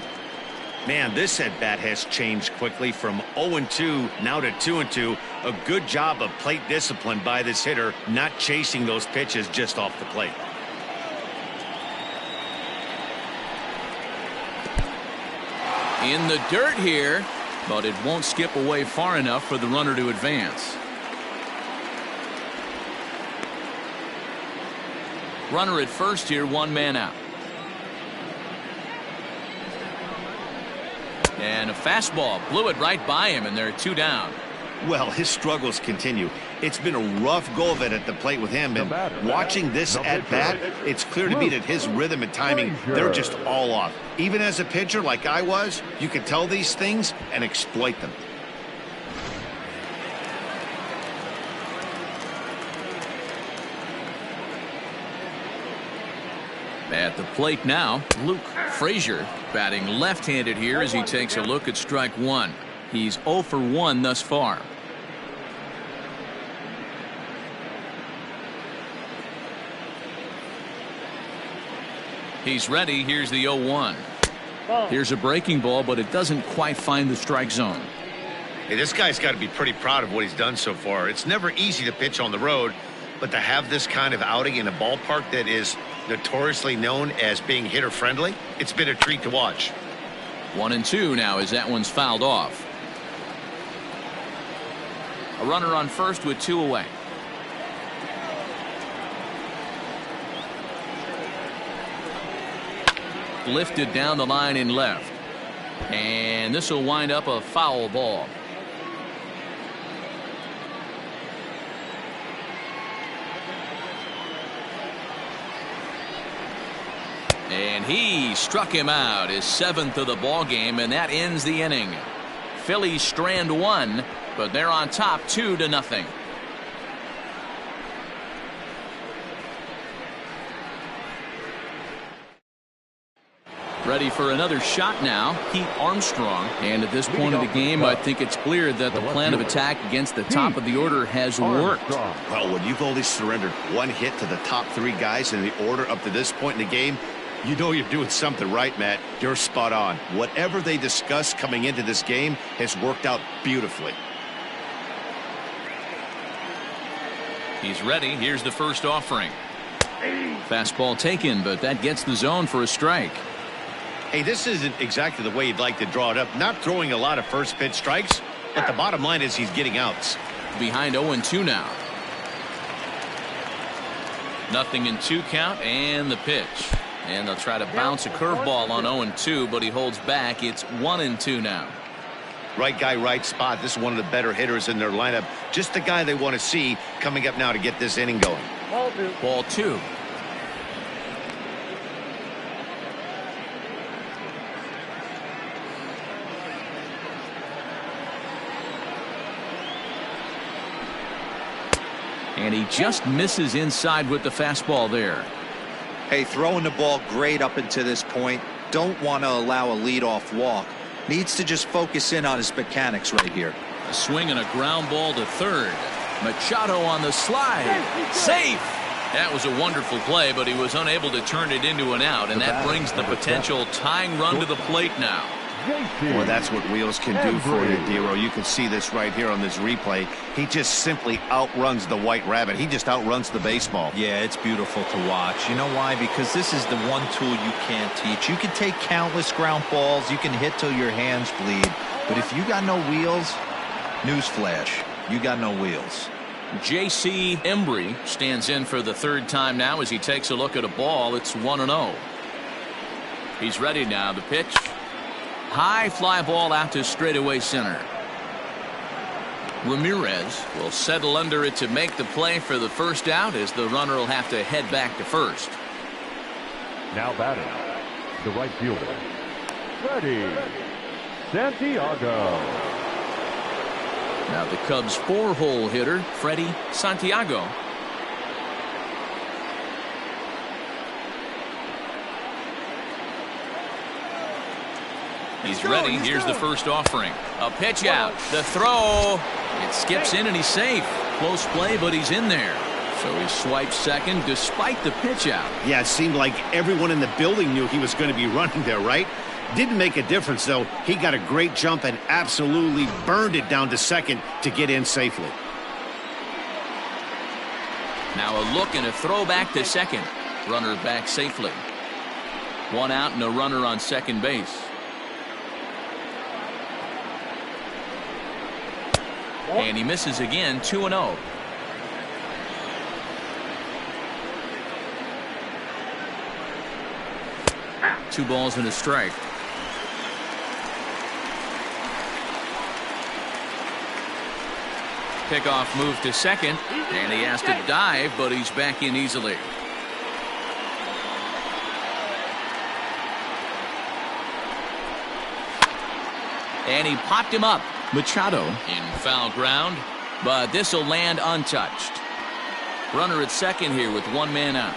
Man, this at-bat has changed quickly from 0-2 now to 2-2. A good job of plate discipline by this hitter, not chasing those pitches just off the plate. In the dirt here, but it won't skip away far enough for the runner to advance. Runner at first here, one man out. And a fastball blew it right by him, and there are two down. Well, his struggles continue. It's been a rough go of it at the plate with him, and watching this at-bat, it's clear to me that his rhythm and timing, they're just all off. Even as a pitcher like I was, you can tell these things and exploit them. At the plate now, Luke Frazier batting left-handed here as he takes a look at strike one. He's 0 for 1 thus far. He's ready. Here's the 0-1. Here's a breaking ball, but it doesn't quite find the strike zone. Hey, this guy's got to be pretty proud of what he's done so far. It's never easy to pitch on the road, but to have this kind of outing in a ballpark that is notoriously known as being hitter friendly, it's been a treat to watch. 1-2 now as that one's fouled off. A runner on first with two away. Lifted down the line in left, and this will wind up a foul ball. And he struck him out, his 7th of the ball game, and that ends the inning. Phillies strand one, but they're on top 2-0. Ready for another shot now, Pete Armstrong. And at this point of the game, I think it's clear that the plan of attack against the top of the order has worked. Well, when you've only surrendered one hit to the top three guys in the order up to this point in the game, you know you're doing something right, Matt. You're spot on. Whatever they discussed coming into this game has worked out beautifully. He's ready. Here's the first offering. Fastball taken, but that gets the zone for a strike. Hey, this isn't exactly the way you'd like to draw it up. Not throwing a lot of first pitch strikes, but the bottom line is he's getting outs. Behind 0-2 now. 0-2 count, and the pitch. And they'll try to bounce a curveball on 0-2, but he holds back. It's 1-2 now. Right guy, right spot. This is one of the better hitters in their lineup. Just the guy they want to see coming up now to get this inning going. Ball two. And he just misses inside with the fastball there. Hey, throwing the ball great up until this point. Don't want to allow a leadoff walk. Needs to just focus in on his mechanics right here. A swing and a ground ball to third. Machado on the slide. Safe. That was a wonderful play, but he was unable to turn it into an out, and that brings the potential tying run to the plate now. Well, that's what wheels can do for you, Dero. You can see this right here on this replay. He just simply outruns the white rabbit. He just outruns the baseball. Yeah, it's beautiful to watch. You know why? Because this is the one tool you can't teach. You can take countless ground balls. You can hit till your hands bleed. But if you got no wheels, newsflash, you got no wheels. J.C. Embry stands in for the third time now as he takes a look at a ball. It's 1-0. He's ready now. The pitch. High fly ball out to straightaway center. Ramirez will settle under it to make the play for the first out as the runner will have to head back to first. Now batting, the right fielder, Freddie Santiago. Now the Cubs' 4-hole hitter, Freddie Santiago. He's ready. Here's the first offering. A pitch out. The throw. It skips in and he's safe. Close play, but he's in there. So he swipes second despite the pitch out. Yeah, it seemed like everyone in the building knew he was going to be running there, right? Didn't make a difference, though. He got a great jump and absolutely burned it down to second to get in safely. Now a look and a throw back to second. Runner back safely. One out and a runner on second base. And he misses again, 2-0. Two balls and a strike. Pickoff move to second, and he has to dive, but he's back in easily. And he popped him up. Machado in foul ground, but this will land untouched. Runner at second here with one man out.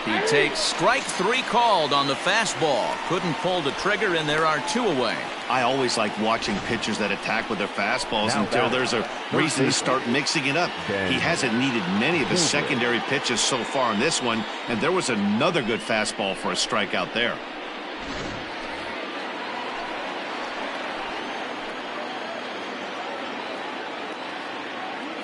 He takes strike three called on the fastball. Couldn't pull the trigger, and there are two away. I always like watching pitchers that attack with their fastballs until there's a reason to start mixing it up. He hasn't needed many of his secondary pitches so far in this one, and there was another good fastball for a strikeout there.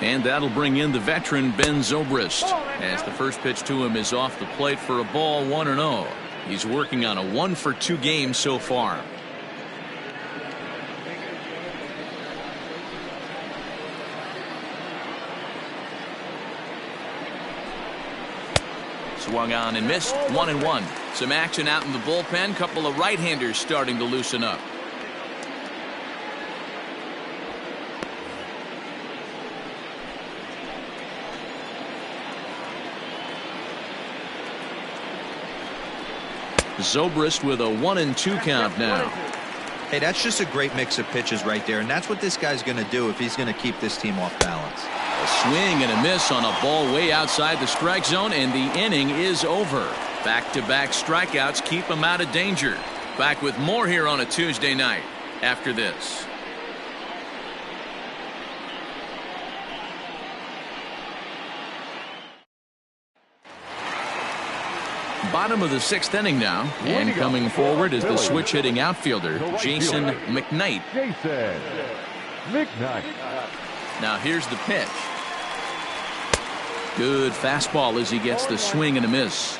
And that'll bring in the veteran Ben Zobrist, as the first pitch to him is off the plate for a ball, 1-0. He's working on a 1-for-2 game so far. Swung on and missed, 1-1. Some action out in the bullpen. Couple of right-handers starting to loosen up. Zobrist with a 1-2 count now. Hey, that's just a great mix of pitches right there, and that's what this guy's going to do if he's going to keep this team off balance. A swing and a miss on a ball way outside the strike zone, and the inning is over. Back-to-back strikeouts keep him out of danger. Back with more here on a Tuesday night after this. Bottom of the sixth inning now, and coming forward is the switch hitting outfielder Jason McKnight. Now here's the pitch. Good fastball as he gets the swing and a miss.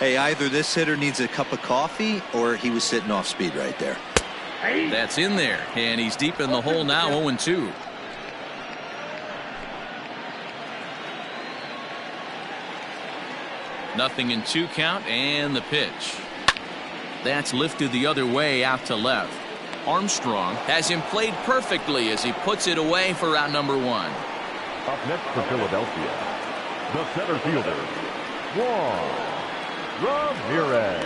Hey, either this hitter needs a cup of coffee or he was sitting off speed right there. That's in there, and he's deep in the hole now, 0-2. Nothing in 2 count, and the pitch. That's lifted the other way out to left. Armstrong has him played perfectly as he puts it away for out number 1. Up next for Philadelphia, the center fielder, Juan Ramirez.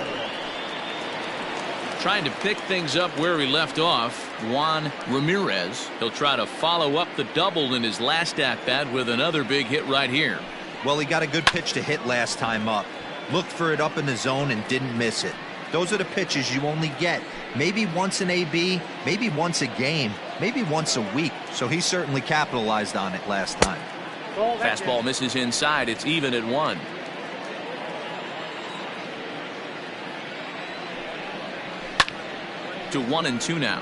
Trying to pick things up where he left off, Juan Ramirez. He'll try to follow up the double in his last at-bat with another big hit right here. Well, he got a good pitch to hit last time up. Looked for it up in the zone and didn't miss it. Those are the pitches you only get maybe once in AB, maybe once a game, maybe once a week. So he certainly capitalized on it last time. Fastball misses inside. It's even at 1. To 1-2 now.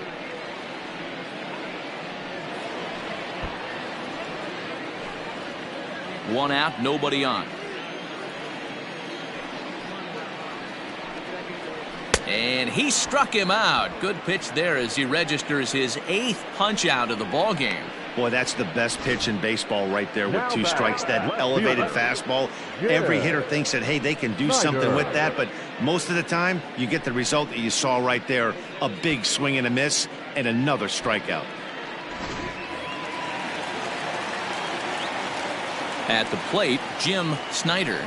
One out, nobody on. And he struck him out. Good pitch there as he registers his 8th punch out of the ball game. Boy, that's the best pitch in baseball right there with 2 strikes. That elevated fastball. Every hitter thinks that, hey, they can do something with that, but most of the time you get the result that you saw right there. A big swing and a miss and another strikeout. At the plate, Jim Snyder.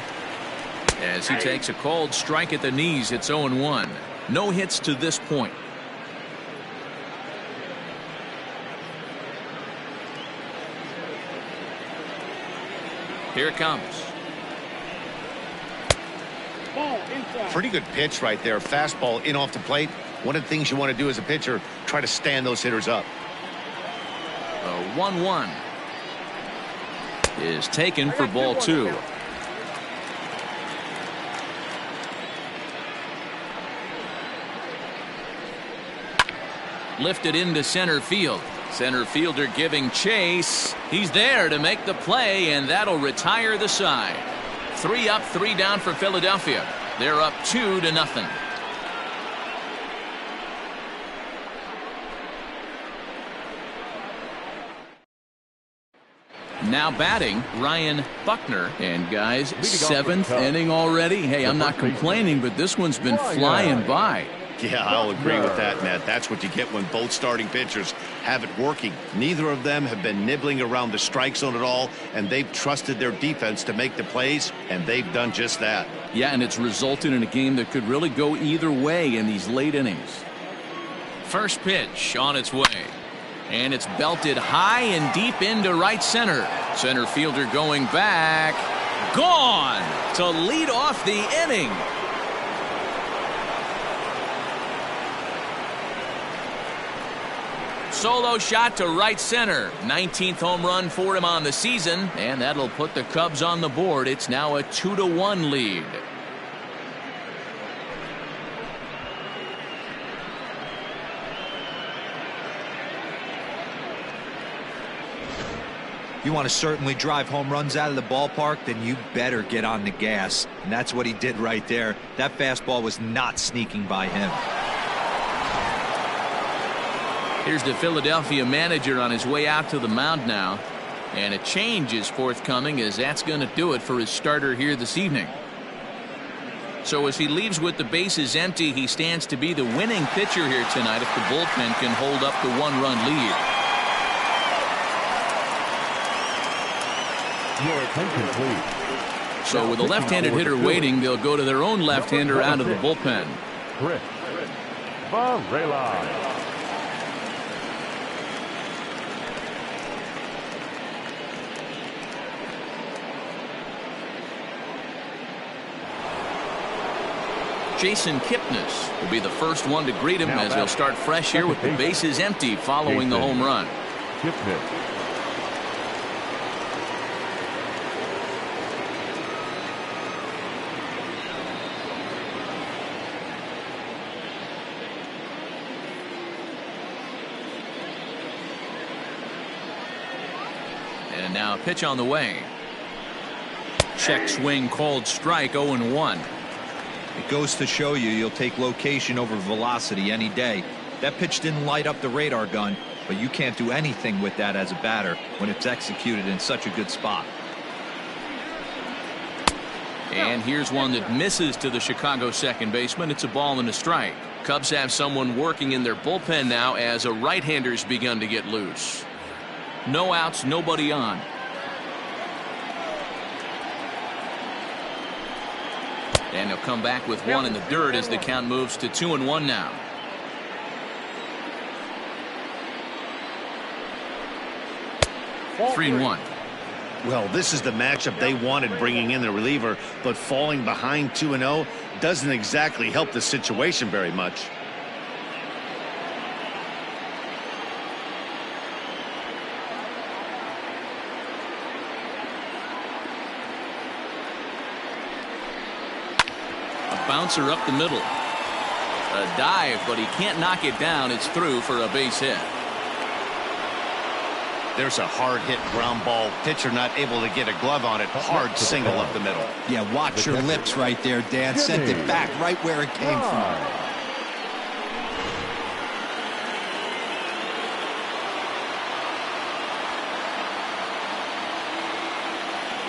As he takes a called strike at the knees, it's 0-1. No hits to this point. Here it comes. Ball inside. Pretty good pitch right there. Fastball in off the plate. One of the things you want to do as a pitcher, try to stand those hitters up. The 1-1 is taken for ball 2. Lifted into center field. Center fielder giving chase. He's there to make the play, and that'll retire the side. 3 up, 3 down for Philadelphia. They're up 2-0. Now batting, Ryan Buckner. And guys, 7th inning already. Hey, I'm not complaining, but this one's been flying by. Yeah, I'll agree with that, Matt. That's what you get when both starting pitchers have it working. Neither of them have been nibbling around the strike zone at all, and they've trusted their defense to make the plays, and they've done just that. Yeah, and it's resulted in a game that could really go either way in these late innings. First pitch on its way. And it's belted high and deep into right center. Center fielder going back. Gone to lead off the inning. Solo shot to right center. 19th home run for him on the season, and that'll put the Cubs on the board. It's now a 2-1 lead. You want to certainly drive home runs out of the ballpark, then you better get on the gas. And that's what he did right there. That fastball was not sneaking by him. Here's the Philadelphia manager on his way out to the mound now. And a change is forthcoming, as that's going to do it for his starter here this evening. So as he leaves with the bases empty, he stands to be the winning pitcher here tonight if the bullpen can hold up the 1-run lead. Your attention, please. So with a left-handed hitter waiting, they'll go to their own left-hander out of the bullpen. Chris Varela. Jason Kipnis will be the first one to greet him as he'll start fresh here with the bases empty following the home run. Kipnis. And now a pitch on the way. Check swing called strike. 0-1. It goes to show you you'll take location over velocity any day. That pitch didn't light up the radar gun, but you can't do anything with that as a batter when it's executed in such a good spot. And here's one that misses to the Chicago second baseman. It's a ball and a strike. Cubs have someone working in their bullpen now as a right-hander's begun to get loose. No outs, nobody on. And he'll come back with one in the dirt as the count moves to 2-1 now. Ball 3-1. Well, this is the matchup they wanted, bringing in the reliever, but falling behind 2-0 doesn't exactly help the situation very much. Bouncer up the middle. A dive, but he can't knock it down. It's through for a base hit. There's a hard hit ground ball. Pitcher not able to get a glove on it. Hard single up the middle. Yeah, watch your lips right there, Dan. Sent it back right where it came from.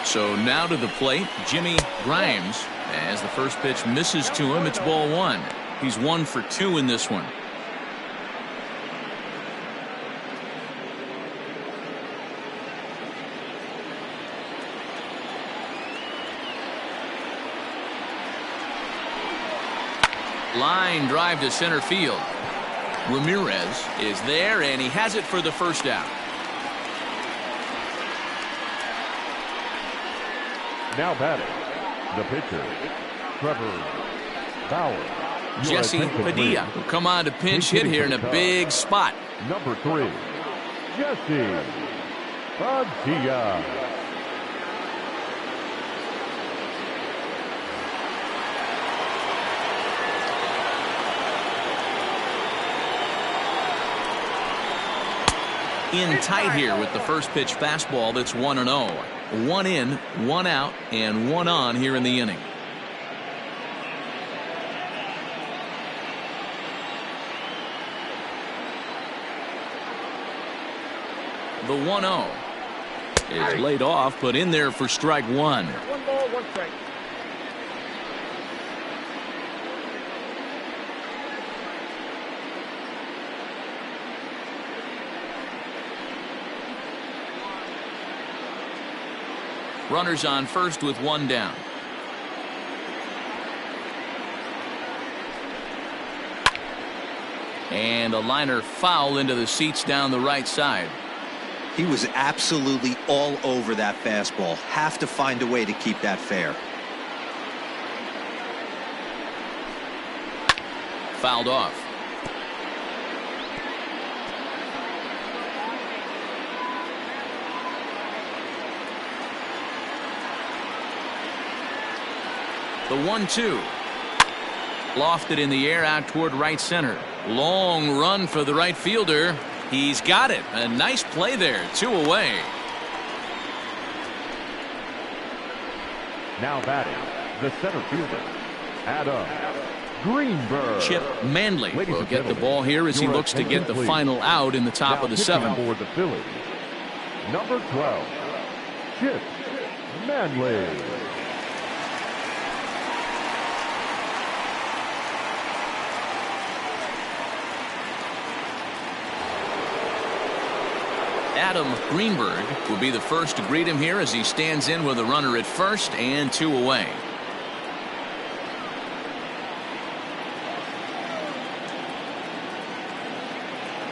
So now to the plate, Jimmy Grimes. As the first pitch misses to him, it's ball 1. He's 1 for 2 in this one. Line drive to center field. Ramirez is there, and he has it for the first out. Now batting, the pitcher, Trevor Bauer. Your Jesse attention, Padilla please. will come on to pinch hit here in a big spot. Number 3, Jesse Padilla. In tight here with the first pitch fastball that's 1-0. 1 in, 1 out, and 1 on here in the inning. The 1-0 is laid off, but in there for strike 1. 1 ball, 1 strike. Runners on first with 1 down. And a liner foul into the seats down the right side. He was absolutely all over that fastball. Have to find a way to keep that fair. Fouled off. The 1-2. Lofted in the air out toward right center. Long run for the right fielder. He's got it. A nice play there. 2 away. Now batting, the center fielder, Adam Greenberg. Chip Manley Ladies will and get the gentlemen, ball here as he your looks to get the attention, please. final out in the top Now of the pitching 7th. for the Phillies, number 12, Chip Manley. Adam Greenberg will be the first to greet him here as he stands in with a runner at first and 2 away.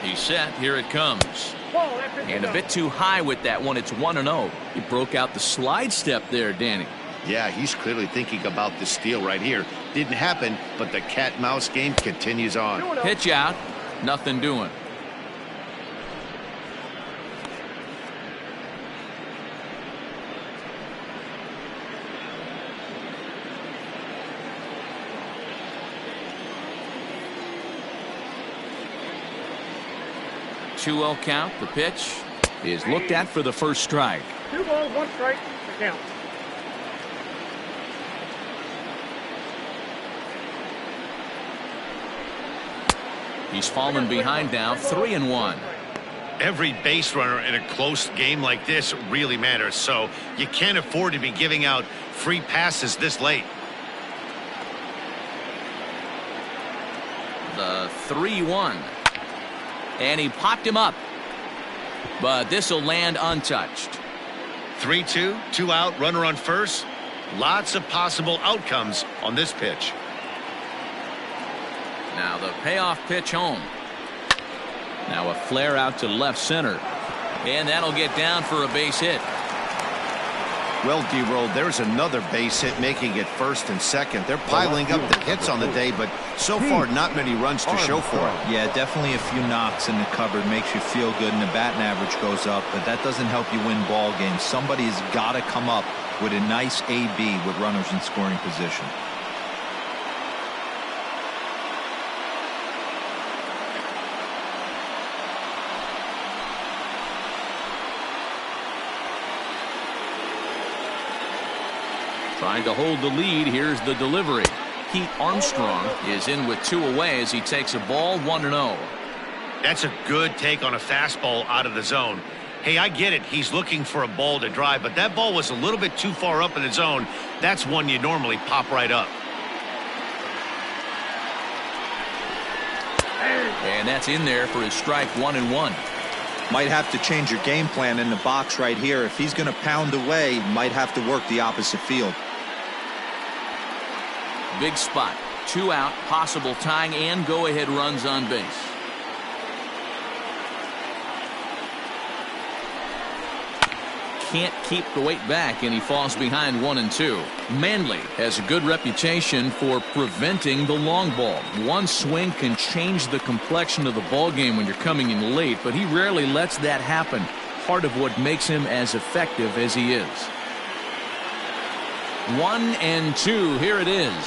He's set. Here it comes. Ball, that pitch is And a out. bit too high with that one. It's 1-0. He broke out the slide step there, Danny. Yeah, he's clearly thinking about the steal right here. Didn't happen, but the cat-mouse game continues on. 2-0. Pitch out. Nothing doing. Two-0 count. The pitch is looked at for the first strike. 2 balls, 1 strike. The count. He's fallen behind now. 3-1. Every base runner in a close game like this really matters, so you can't afford to be giving out free passes this late. The 3-1. And he popped him up. But this will land untouched. 3-2, 2 out, runner on first. Lots of possible outcomes on this pitch. Now the payoff pitch home. Now a flare out to left center. And that'll get down for a base hit. Well, D-Roll, there's another base hit making it first and second. They're piling up the hits on the day, but so far not many runs to show for it. Yeah, definitely a few knocks in the cupboard makes you feel good and the batting average goes up, but that doesn't help you win ball games. Somebody's got to come up with a nice AB with runners in scoring position. Trying to hold the lead. Here's the delivery. Pete Armstrong is in with 2 away as he takes a ball. 1-0. That's a good take on a fastball out of the zone. Hey, I get it. He's looking for a ball to drive, but that ball was a little bit too far up in the zone. That's one you normally pop right up. And that's in there for his strike. 1-1. Might have to change your game plan in the box right here. If he's going to pound away, might have to work the opposite field. Big spot. 2 out. Possible tying and go-ahead runs on base. can't keep the weight back, and he falls behind 1-2. Manley has a good reputation for preventing the long ball. One swing can change the complexion of the ball game when you're coming in late, but he rarely lets that happen. Part of what makes him as effective as he is. 1-2. Here it is.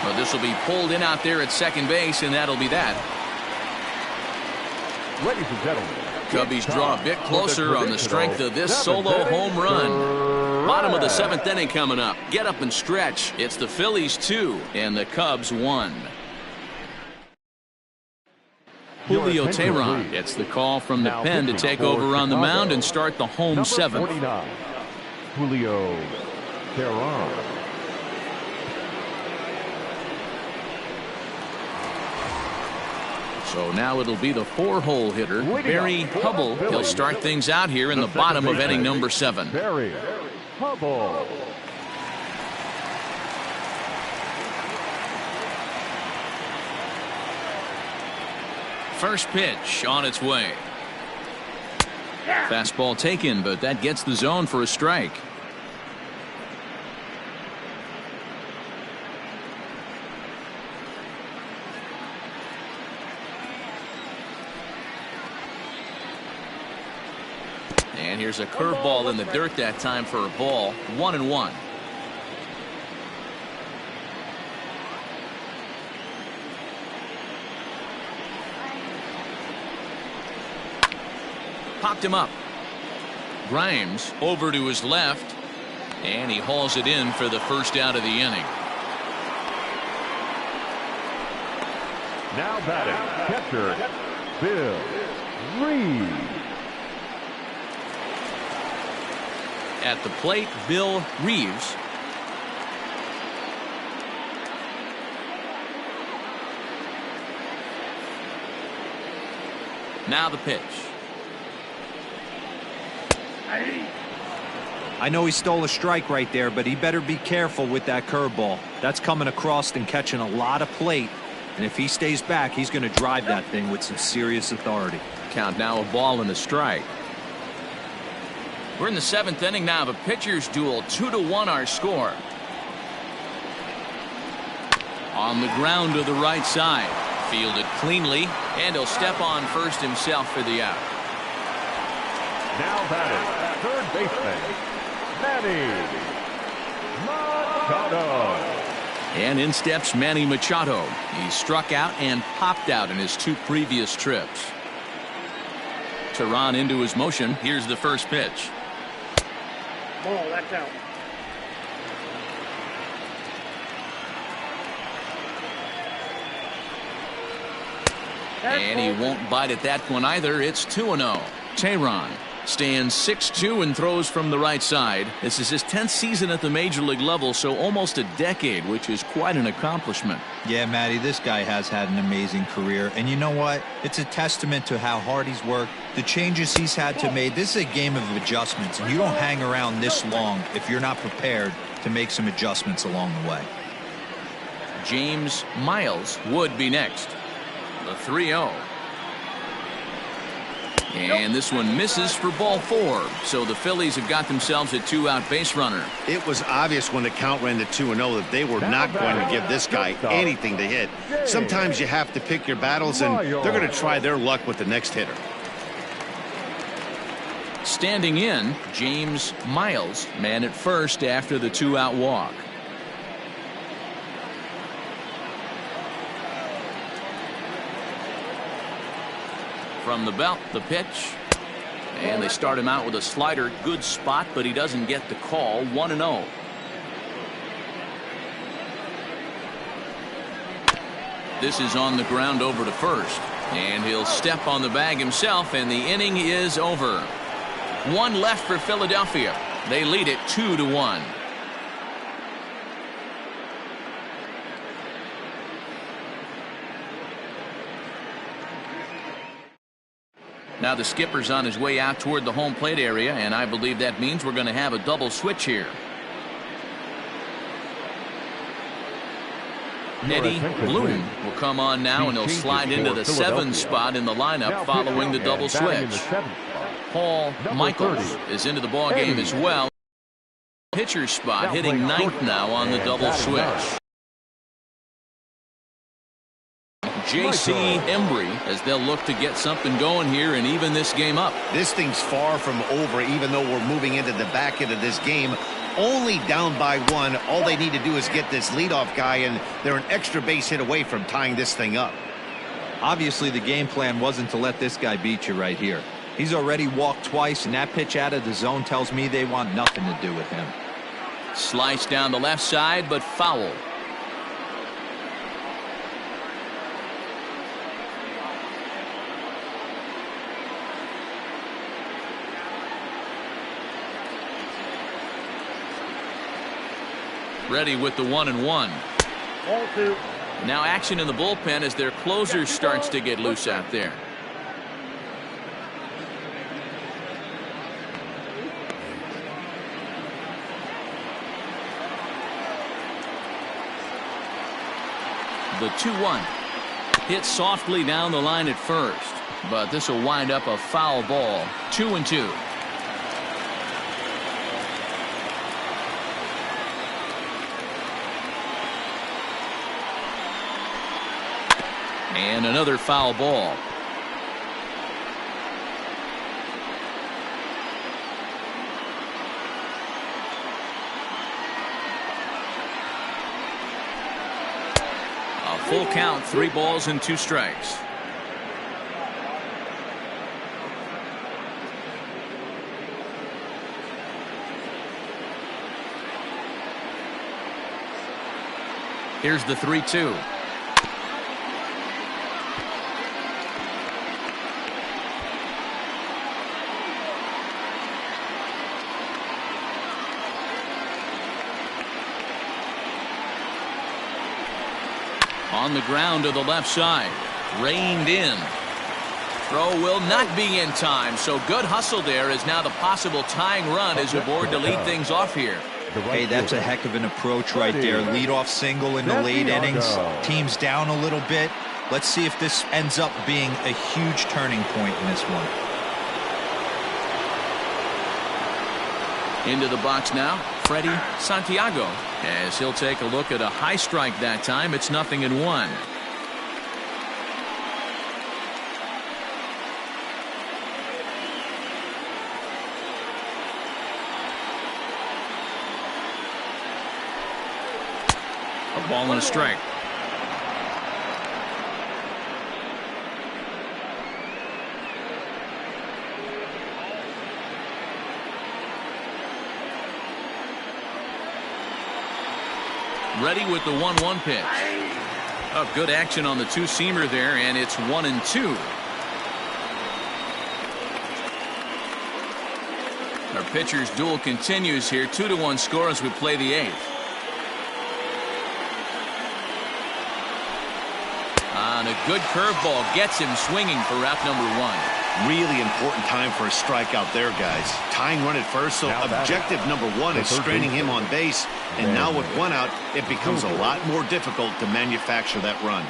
Well, this will be pulled in out there at second base, and that'll be that. Ladies and gentlemen, Cubbies draw a bit closer on the strength of this solo home run. Bottom of the 7th inning coming up. Get up and stretch. It's the Phillies 2 and the Cubs 1. Julio Teheran gets the call from the pen to take over on the mound and start the home 7th. 49, Julio Teheran. So now it'll be the 4-hole hitter, Barry Hubble. He'll start things out here in the bottom of inning number 7. Barry Hubble. First pitch on its way. Fastball taken, but that gets the zone for a strike. And here's a curveball in the dirt that time for a ball. 1-1. Popped him up. Grimes over to his left, and he hauls it in for the first out of the inning. Now batting, catcher, Bill Reed. At the plate, Bill Reeves. Now the pitch. I know he stole a strike right there, but he better be careful with that curveball. That's coming across and catching a lot of plate. And if he stays back, he's going to drive that thing with some serious authority. Count now a ball and a strike. We're in the 7th inning now of a pitcher's duel. 2-1 our score. On the ground to the right side. Fielded cleanly, and he'll step on first himself for the out. Now batting, third baseman, Manny Machado. And in steps Manny Machado. He struck out and popped out in his 2 previous trips. Teheran into his motion. Here's the first pitch. Ball, that's out. And he won't bite at that one either. It's 2-0. Teheran stands 6'2" and throws from the right side. This is his 10th season at the major league level, so almost a decade, which is quite an accomplishment. Yeah, Matty, this guy has had an amazing career. And you know what? It's a testament to how hard he's worked, the changes he's had to make. This is a game of adjustments, and you don't hang around this long if you're not prepared to make some adjustments along the way. James Miles would be next. The 3-0. And this one misses for ball 4. So the Phillies have got themselves a 2-out base runner. It was obvious when the count ran to 2-0 that they were not going to give this guy anything to hit. Sometimes you have to pick your battles, and they're going to try their luck with the next hitter. Standing in, James Miles, man at first after the 2-out walk. From the belt, the pitch. And they start him out with a slider. Good spot, but he doesn't get the call. 1-0. This is on the ground over to first. And he'll step on the bag himself, and the inning is over. 1 left for Philadelphia. They lead it 2-1. Now the skipper's on his way out toward the home plate area, and I believe that means we're going to have a double switch here. Eddie Bloom will come on now, and he'll slide into the 7 spot in the lineup following the double switch. Paul Michaels is into the ball game as well. Pitcher spot, hitting ninth now on the double switch. J.C. Embry, as they'll look to get something going here and even this game up. This thing's far from over, even though we're moving into the back end of this game. Only down by one. All they need to do is get this leadoff guy, and they're an extra base hit away from tying this thing up. Obviously, the game plan wasn't to let this guy beat you right here. He's already walked twice, and that pitch out of the zone tells me they want nothing to do with him. Slice down the left side, but foul. Ready with the 1-1. Ball 2. Now action in the bullpen as their closer starts to get loose out there. The 2-1. Hit softly down the line at first, but this will wind up a foul ball. 2-2. And another foul ball. A full count, 3 balls and 2 strikes. Here's the 3-2. On the ground to the left side. Reined in. Throw will not be in time, so good hustle there is now the possible tying run as aboard to lead things off here. Hey, that's a heck of an approach right there. Leadoff single in the late innings. Team's down a little bit. Let's see if this ends up being a huge turning point in this one. Into the box now, Freddie Santiago, as he'll take a look at a high strike that time. It's 0-1. A ball and a strike. Ready with the 1-1 pitch. Oh, good action on the two-seamer there, and it's 1-2. Our pitcher's duel continues here. 2-1 score as we play the 8th. On a good curveball, gets him swinging for out number 1. Really important time for a strikeout there, guys. Tying run at first, so objective number 1 is straining him on base. And now with 1 out, it becomes a lot more difficult to manufacture that run.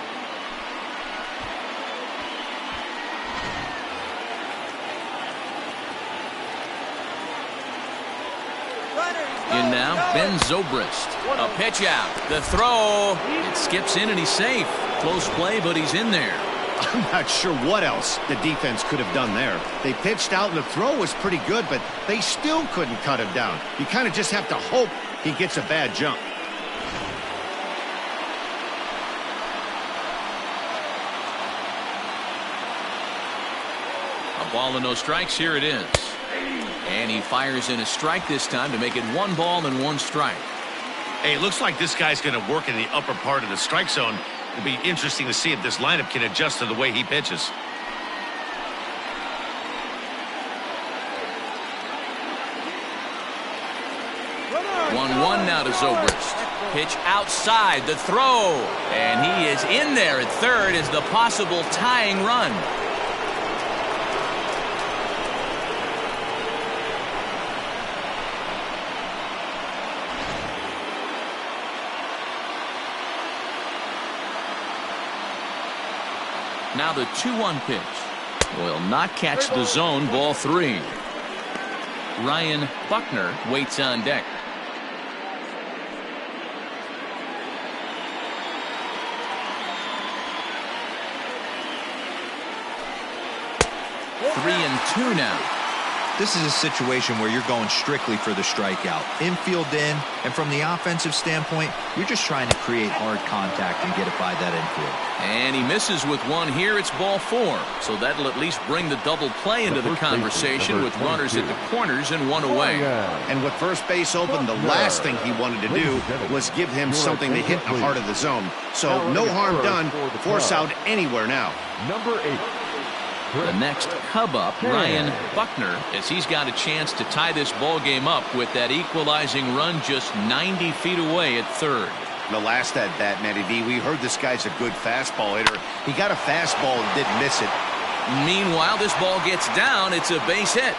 In now, Ben Zobrist. A pitch out. The throw. It skips in and he's safe. Close play, but he's in there. I'm not sure what else the defense could have done there. They pitched out and the throw was pretty good, but they still couldn't cut him down. You kind of just have to hope he gets a bad jump. A ball and no strikes. Here it is. And he fires in a strike this time to make it 1 ball and 1 strike. Hey, it looks like this guy's going to work in the upper part of the strike zone. It'll be interesting to see if this lineup can adjust to the way he pitches. One now to Zobrist. Pitch outside, the throw, and he is in there at third as the possible tying run. Now the 2-1 pitch. Will not catch the zone. Ball 3. Ryan Buckner waits on deck. Three and 2 now. This is a situation where you're going strictly for the strikeout. Infield in, and from the offensive standpoint, you're just trying to create hard contact and get it by that infield. And he misses with one here. It's ball 4. So that'll at least bring the double play into the conversation with runners at the corners and one away. And with first base open, the last thing he wanted to do was give him something to hit in the heart of the zone. So no harm done. Force out anywhere now. Number 8. The next Cub up, Ryan Buckner, as he's got a chance to tie this ball game up with that equalizing run just 90 feet away at third. The last at bat, Matty V, we heard this guy's a good fastball hitter. He got a fastball and didn't miss it. Meanwhile, this ball gets down. It's a base hit.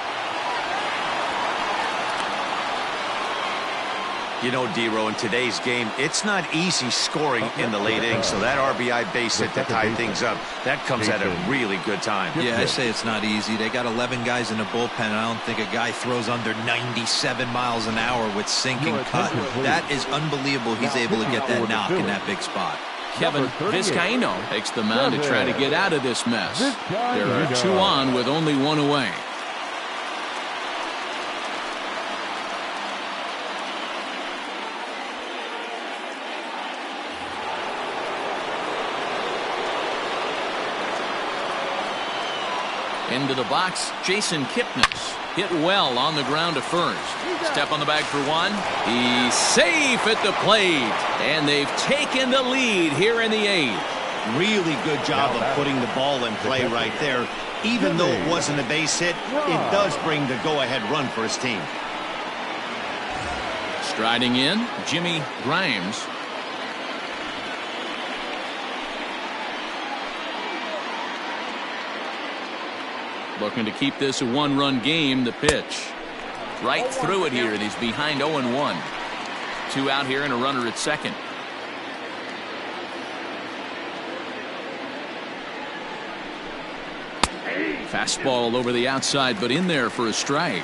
You know, D-Row, in today's game, it's not easy scoring in the late innings, so that RBI base hit to tie things up, that comes at a really good time. Yeah, I say it's not easy. They got 11 guys in the bullpen, and I don't think a guy throws under 97 miles an hour with sinking cut. That is unbelievable. He's able to get that knock in that big spot. Kevin Vizcaino takes the mound to try to get out of this mess. There are 2 on with only 1 away. Into the box, Jason Kipnis hit well on the ground to first. Step on the bag for 1. He's safe at the plate, and they've taken the lead here in the 8th. Really good job of putting the ball in play right there. Even though it wasn't a base hit, it does bring the go-ahead run for his team. Striding in, Jimmy Grimes. Looking to keep this a 1-run game. The pitch. Right through it here, and he's behind 0-1. 2 out here and a runner at second. Fastball over the outside, but in there for a strike.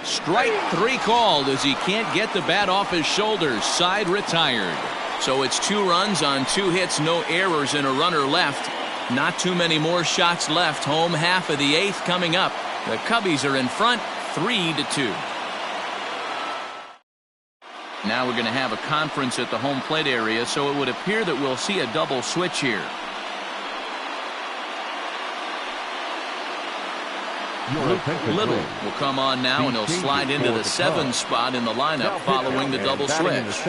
Strike 3 called as he can't get the bat off his shoulders. Side retired. So it's 2 runs on 2 hits, no errors, and a runner left. Not too many more shots left. Home half of the 8th coming up. The Cubbies are in front 3-2. Now we're going to have a conference at the home plate area, so it would appear that we'll see a double switch here. Little will come on now, and he'll slide into the 7 spot in the lineup following the double switch.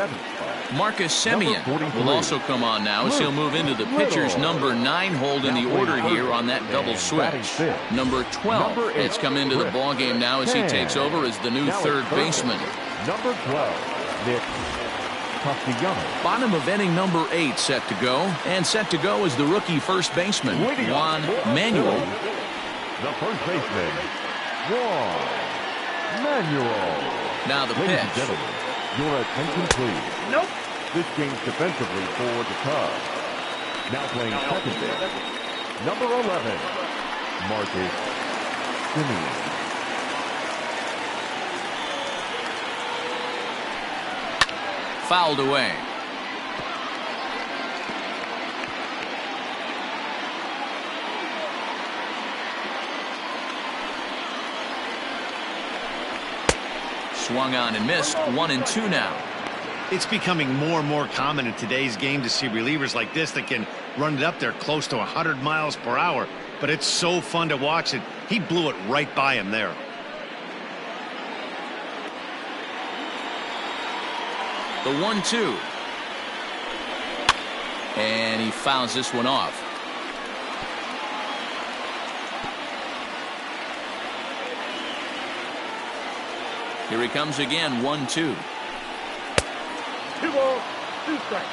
Marcus Semien will also come on now as he'll move into the pitcher's number 9 hold in the order here on that double switch. Number 12 has come into the ball game now as he takes over as the new third baseman. Number 12, Nick Castellanos. Bottom of inning number 8 set to go, and set to go is the rookie first baseman, Juan Manuel. The first baseman, Juan Manuel. Now the Ladies and pitch. gentlemen, your attention please. Nope. This game's defensively for the Cubs. Now playing second base, number 11, Marcus Semien. Fouled away. Swung on and missed. 1-2 now. It's becoming more and more common in today's game to see relievers like this that can run it up there close to 100 miles per hour. But it's so fun to watch it. He blew it right by him there. The 1-2. And he fouls this one off. Here he comes again, 1-2. 2 balls, 2 strikes.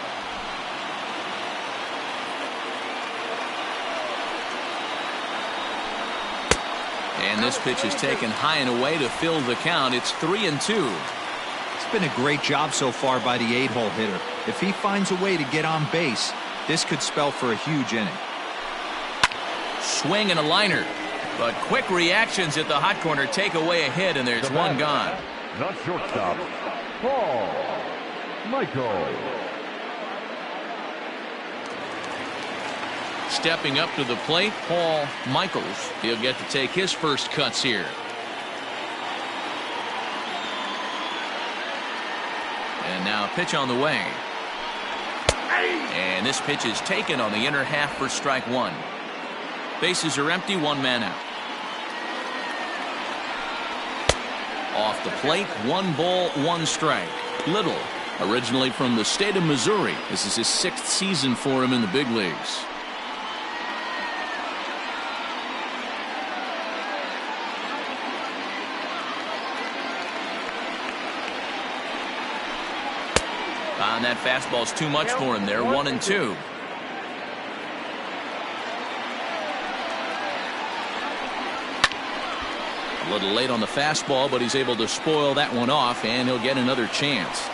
And this pitch is taken high and away to fill the count. It's 3-2. It's been a great job so far by the 8-hole hitter. If he finds a way to get on base, this could spell for a huge inning. Swing and a liner. But quick reactions at the hot corner take away a hit, and there's one gone. The shortstop, Paul Michael. Stepping up to the plate, Paul Michaels. He'll get to take his first cuts here. And now a pitch on the way. And this pitch is taken on the inner half for strike one. Bases are empty, one man out. Off the plate, 1 ball, 1 strike. Little, originally from the state of Missouri. This is his 6th season for him in the big leagues. And that fastball's too much for him there. 1-2. A little late on the fastball, but he's able to spoil that one off, and he'll get another chance.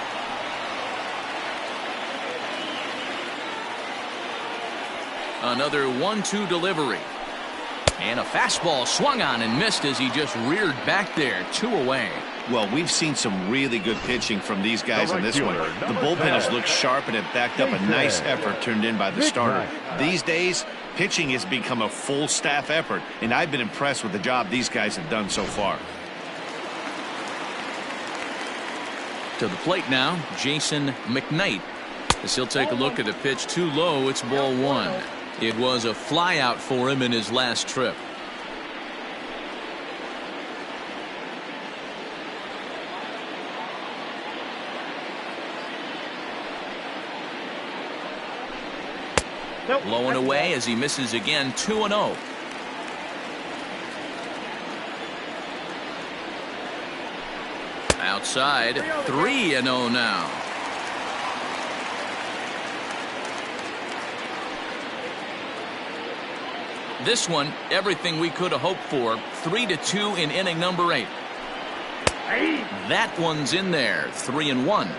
Another 1-2 delivery. And a fastball swung on and missed as he just reared back there. 2 away. Well, we've seen some really good pitching from these guys in this one. The bullpen has looked sharp and have backed up a nice effort turned in by the starter. These days, pitching has become a full staff effort, and I've been impressed with the job these guys have done so far. To the plate now, Jason McKnight. As he'll take a look at a pitch too low, it's ball 1. It was a fly out for him in his last trip. Low and away as he misses again. 2-0. Outside, 3-0 now. This one, everything we could have hoped for. 3-2 in inning number 8. That one's in there. 3-1.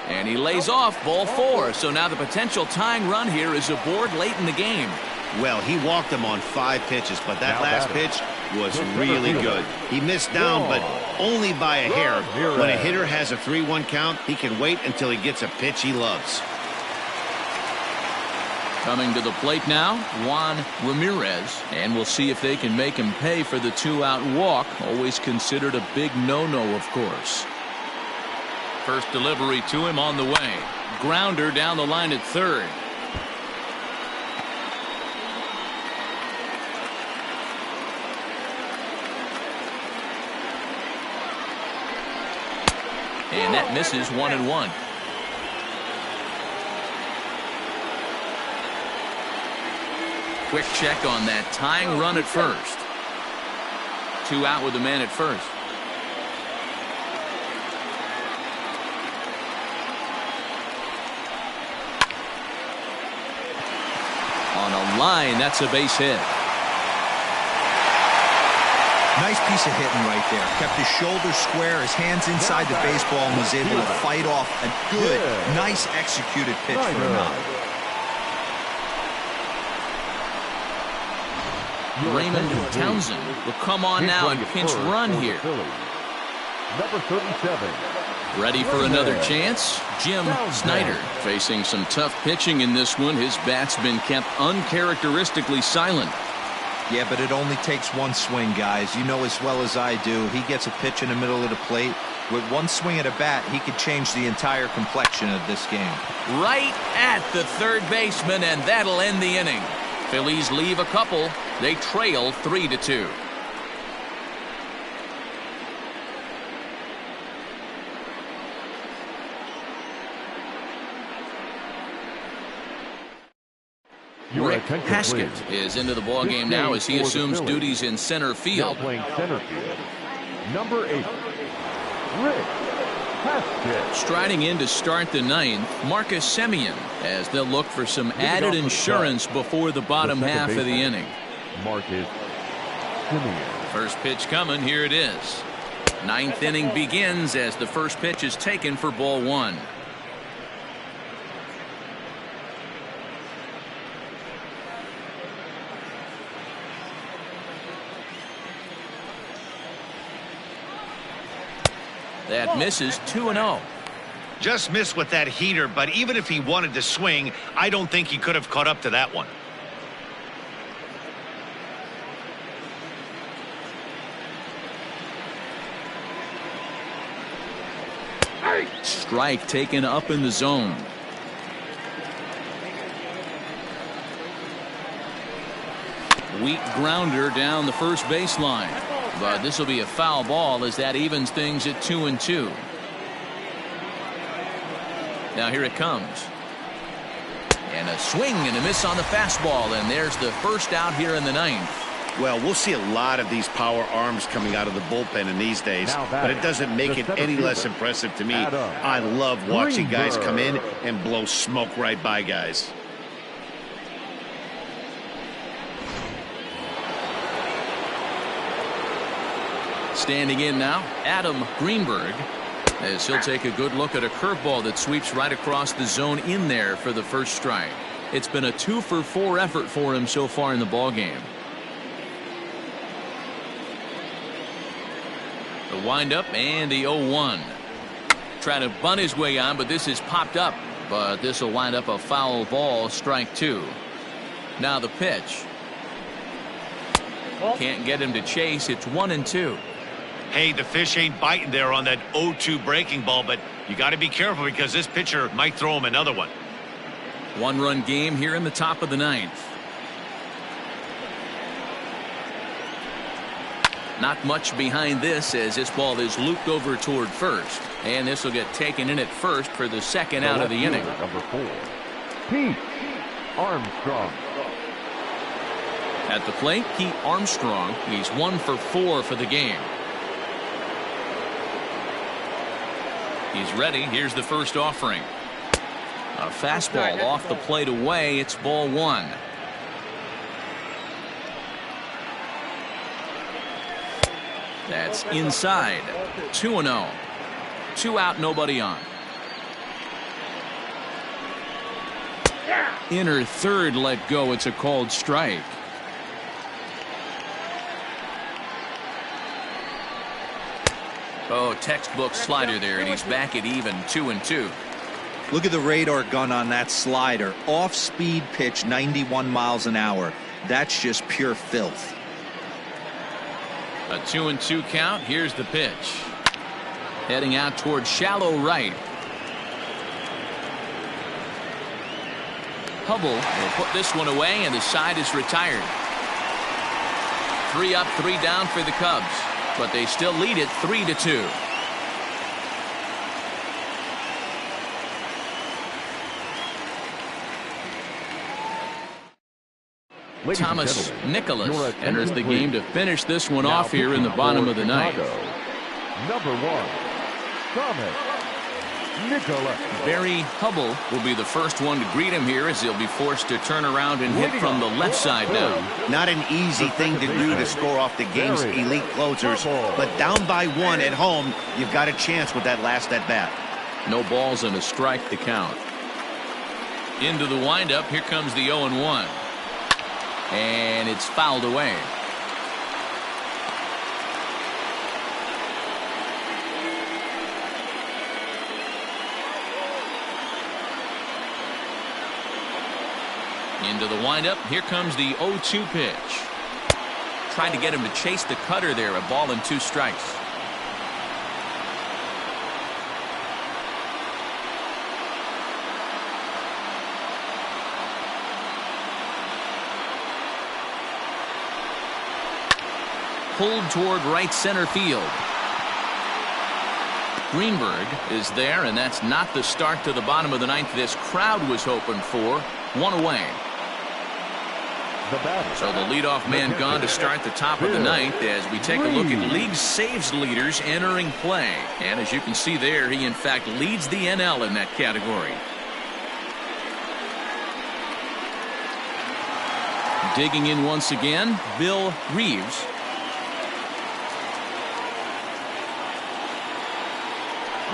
And he lays off, ball 4. So now the potential tying run here is aboard late in the game. Well, he walked him on 5 pitches, but that last pitch was really good. He missed down, but only by a hair. When a hitter has a 3-1 count, he can wait until he gets a pitch he loves. Coming to the plate now, Juan Ramirez. And we'll see if they can make him pay for the 2-out walk. Always considered a big no-no, of course. First delivery to him on the way. Grounder down the line at third. And that misses. 1-1. Quick check on that tying run at first. 2 out with the man at first. On a line, that's a base hit. Nice piece of hitting right there. Kept his shoulders square, his hands inside the baseball, and was able to fight off a good, nice executed pitch for him out. Raymond Townsend will come on now and pinch run here. Number 37. Ready for another chance? Jim Snyder facing some tough pitching in this one. His bat's been kept uncharacteristically silent. Yeah, but it only takes one swing, guys. You know as well as I do. He gets a pitch in the middle of the plate. With one swing at a bat, he could change the entire complexion of this game. Right at the third baseman, and that'll end the inning. Phillies leave a couple. They trail 3-2. Rick Haskett is into the ballgame now as he assumes duties in center field. Now playing center field, number 8, Rick Striding in to start the ninth, Marcus Semien, as they'll look for some added insurance before the bottom half of the inning. Marcus Semien. First pitch coming. Here it is. Ninth inning begins as the first pitch is taken for ball one. That misses 2-0. Just missed with that heater, but even if he wanted to swing, I don't think he could have caught up to that one. Strike taken up in the zone. Weak grounder down the first baseline. But this will be a foul ball as that evens things at 2-2. Now here it comes. And a swing and a miss on the fastball. And there's the first out here in the ninth. Well, we'll see a lot of these power arms coming out of the bullpen in these days, but it doesn't make it any less impressive to me. I love watching guys come in and blow smoke right by guys. Standing in now, Adam Greenberg, as he'll take a good look at a curveball that sweeps right across the zone in there for the first strike. It's been a 2-for-4 effort for him so far in the ballgame. The windup and the 0-1. Trying to bunt his way on, but this is popped up. But this will wind up a foul ball, strike two. Now the pitch. Can't get him to chase. It's 1-2. Hey, the fish ain't biting there on that 0-2 breaking ball, but you got to be careful because this pitcher might throw him another one. One-run game here in the top of the ninth. Not much behind this as this ball is looped over toward first. And this will get taken in at first for the second out of the inning. Number 4, Pete Armstrong. At the plate, Pete Armstrong. He's 1-for-4 for the game. He's ready. Here's the first offering. A fastball off the plate away. It's ball one. That's inside. 2-0. 2 out, nobody on. Inner third let go. It's a called strike. Oh, textbook slider there, and he's back at even 2-2. Look at the radar gun on that slider. Off-speed pitch, 91 miles an hour. That's just pure filth. A 2-2 count. Here's the pitch. Heading out towards shallow right. Hubble will put this one away, and the side is retired. 3 up, 3 down for the Cubs. But they still lead it 3-2. Thomas Nicholas enters the game to finish this one off here in the bottom of the ninth. Number 1, Thomas Nicholas. Barry Hubble will be the first one to greet him here as he'll be forced to turn around and hit from the left side now. Not an easy thing to do to score off the game's elite closers, but down by 1 at home, you've got a chance with that last at bat. No balls and a strike to count. Into the windup. Here comes the 0-1. And it's fouled away. Into the windup. Here comes the 0-2 pitch. Trying to get him to chase the cutter there. A ball and 2 strikes. Pulled toward right center field. Greenberg is there, and that's not the start to the bottom of the ninth this crowd was hoping for. 1 away. the batter. So the leadoff man gone to start the top of the ninth as we take a look at league saves leaders entering play. And as you can see there, he in fact leads the NL in that category. Digging in once again, Bill Reeves.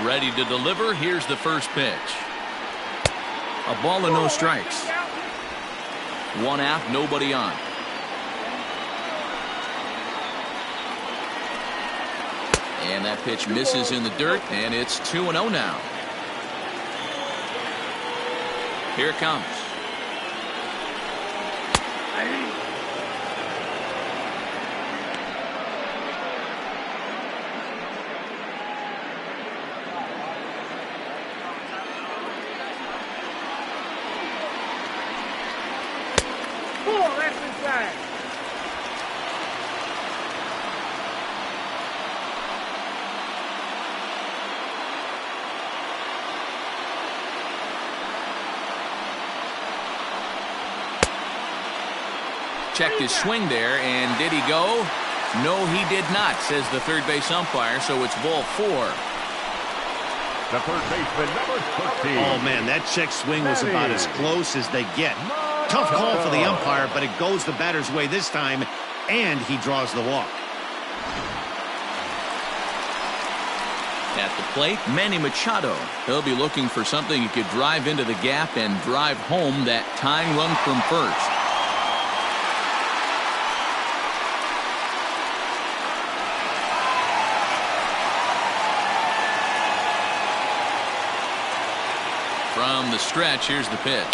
Ready to deliver. Here's the first pitch. A ball and no strikes. One out, nobody on. And that pitch misses in the dirt, and it's 2-0 now. Here it comes. Checked his swing there, and did he go? No, he did not, says the third base umpire, so it's ball 4. The third baseman, number 13. Oh, man, that check swing was about as close as they get. Tough call for the umpire, but it goes the batter's way this time, and he draws the walk. At the plate, Manny Machado. He'll be looking for something he could drive into the gap and drive home that tying run from first. From the stretch, here's the pitch.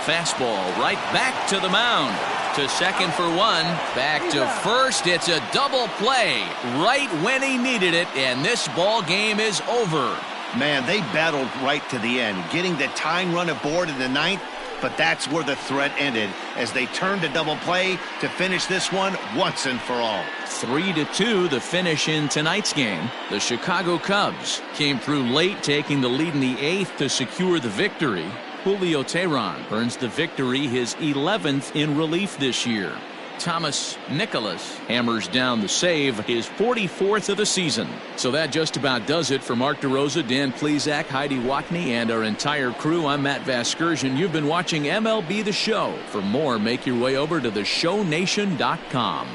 Fastball right back to the mound. To second for one. Back to first. It's a double play right when he needed it, and this ball game is over. Man, they battled right to the end, getting the tying run aboard in the ninth, but that's where the threat ended as they turned to double play to finish this one once and for all. 3-2 the finish in tonight's game. The Chicago Cubs came through late, taking the lead in the 8th to secure the victory. Julio Teheran earns the victory, his 11th in relief this year. Thomas Nicholas hammers down the save, his 44th of the season. So that just about does it for Mark DeRosa, Dan Plesac, Heidi Watney, and our entire crew. I'm Matt Vasgersian. You've been watching MLB The Show. For more, make your way over to theshownation.com.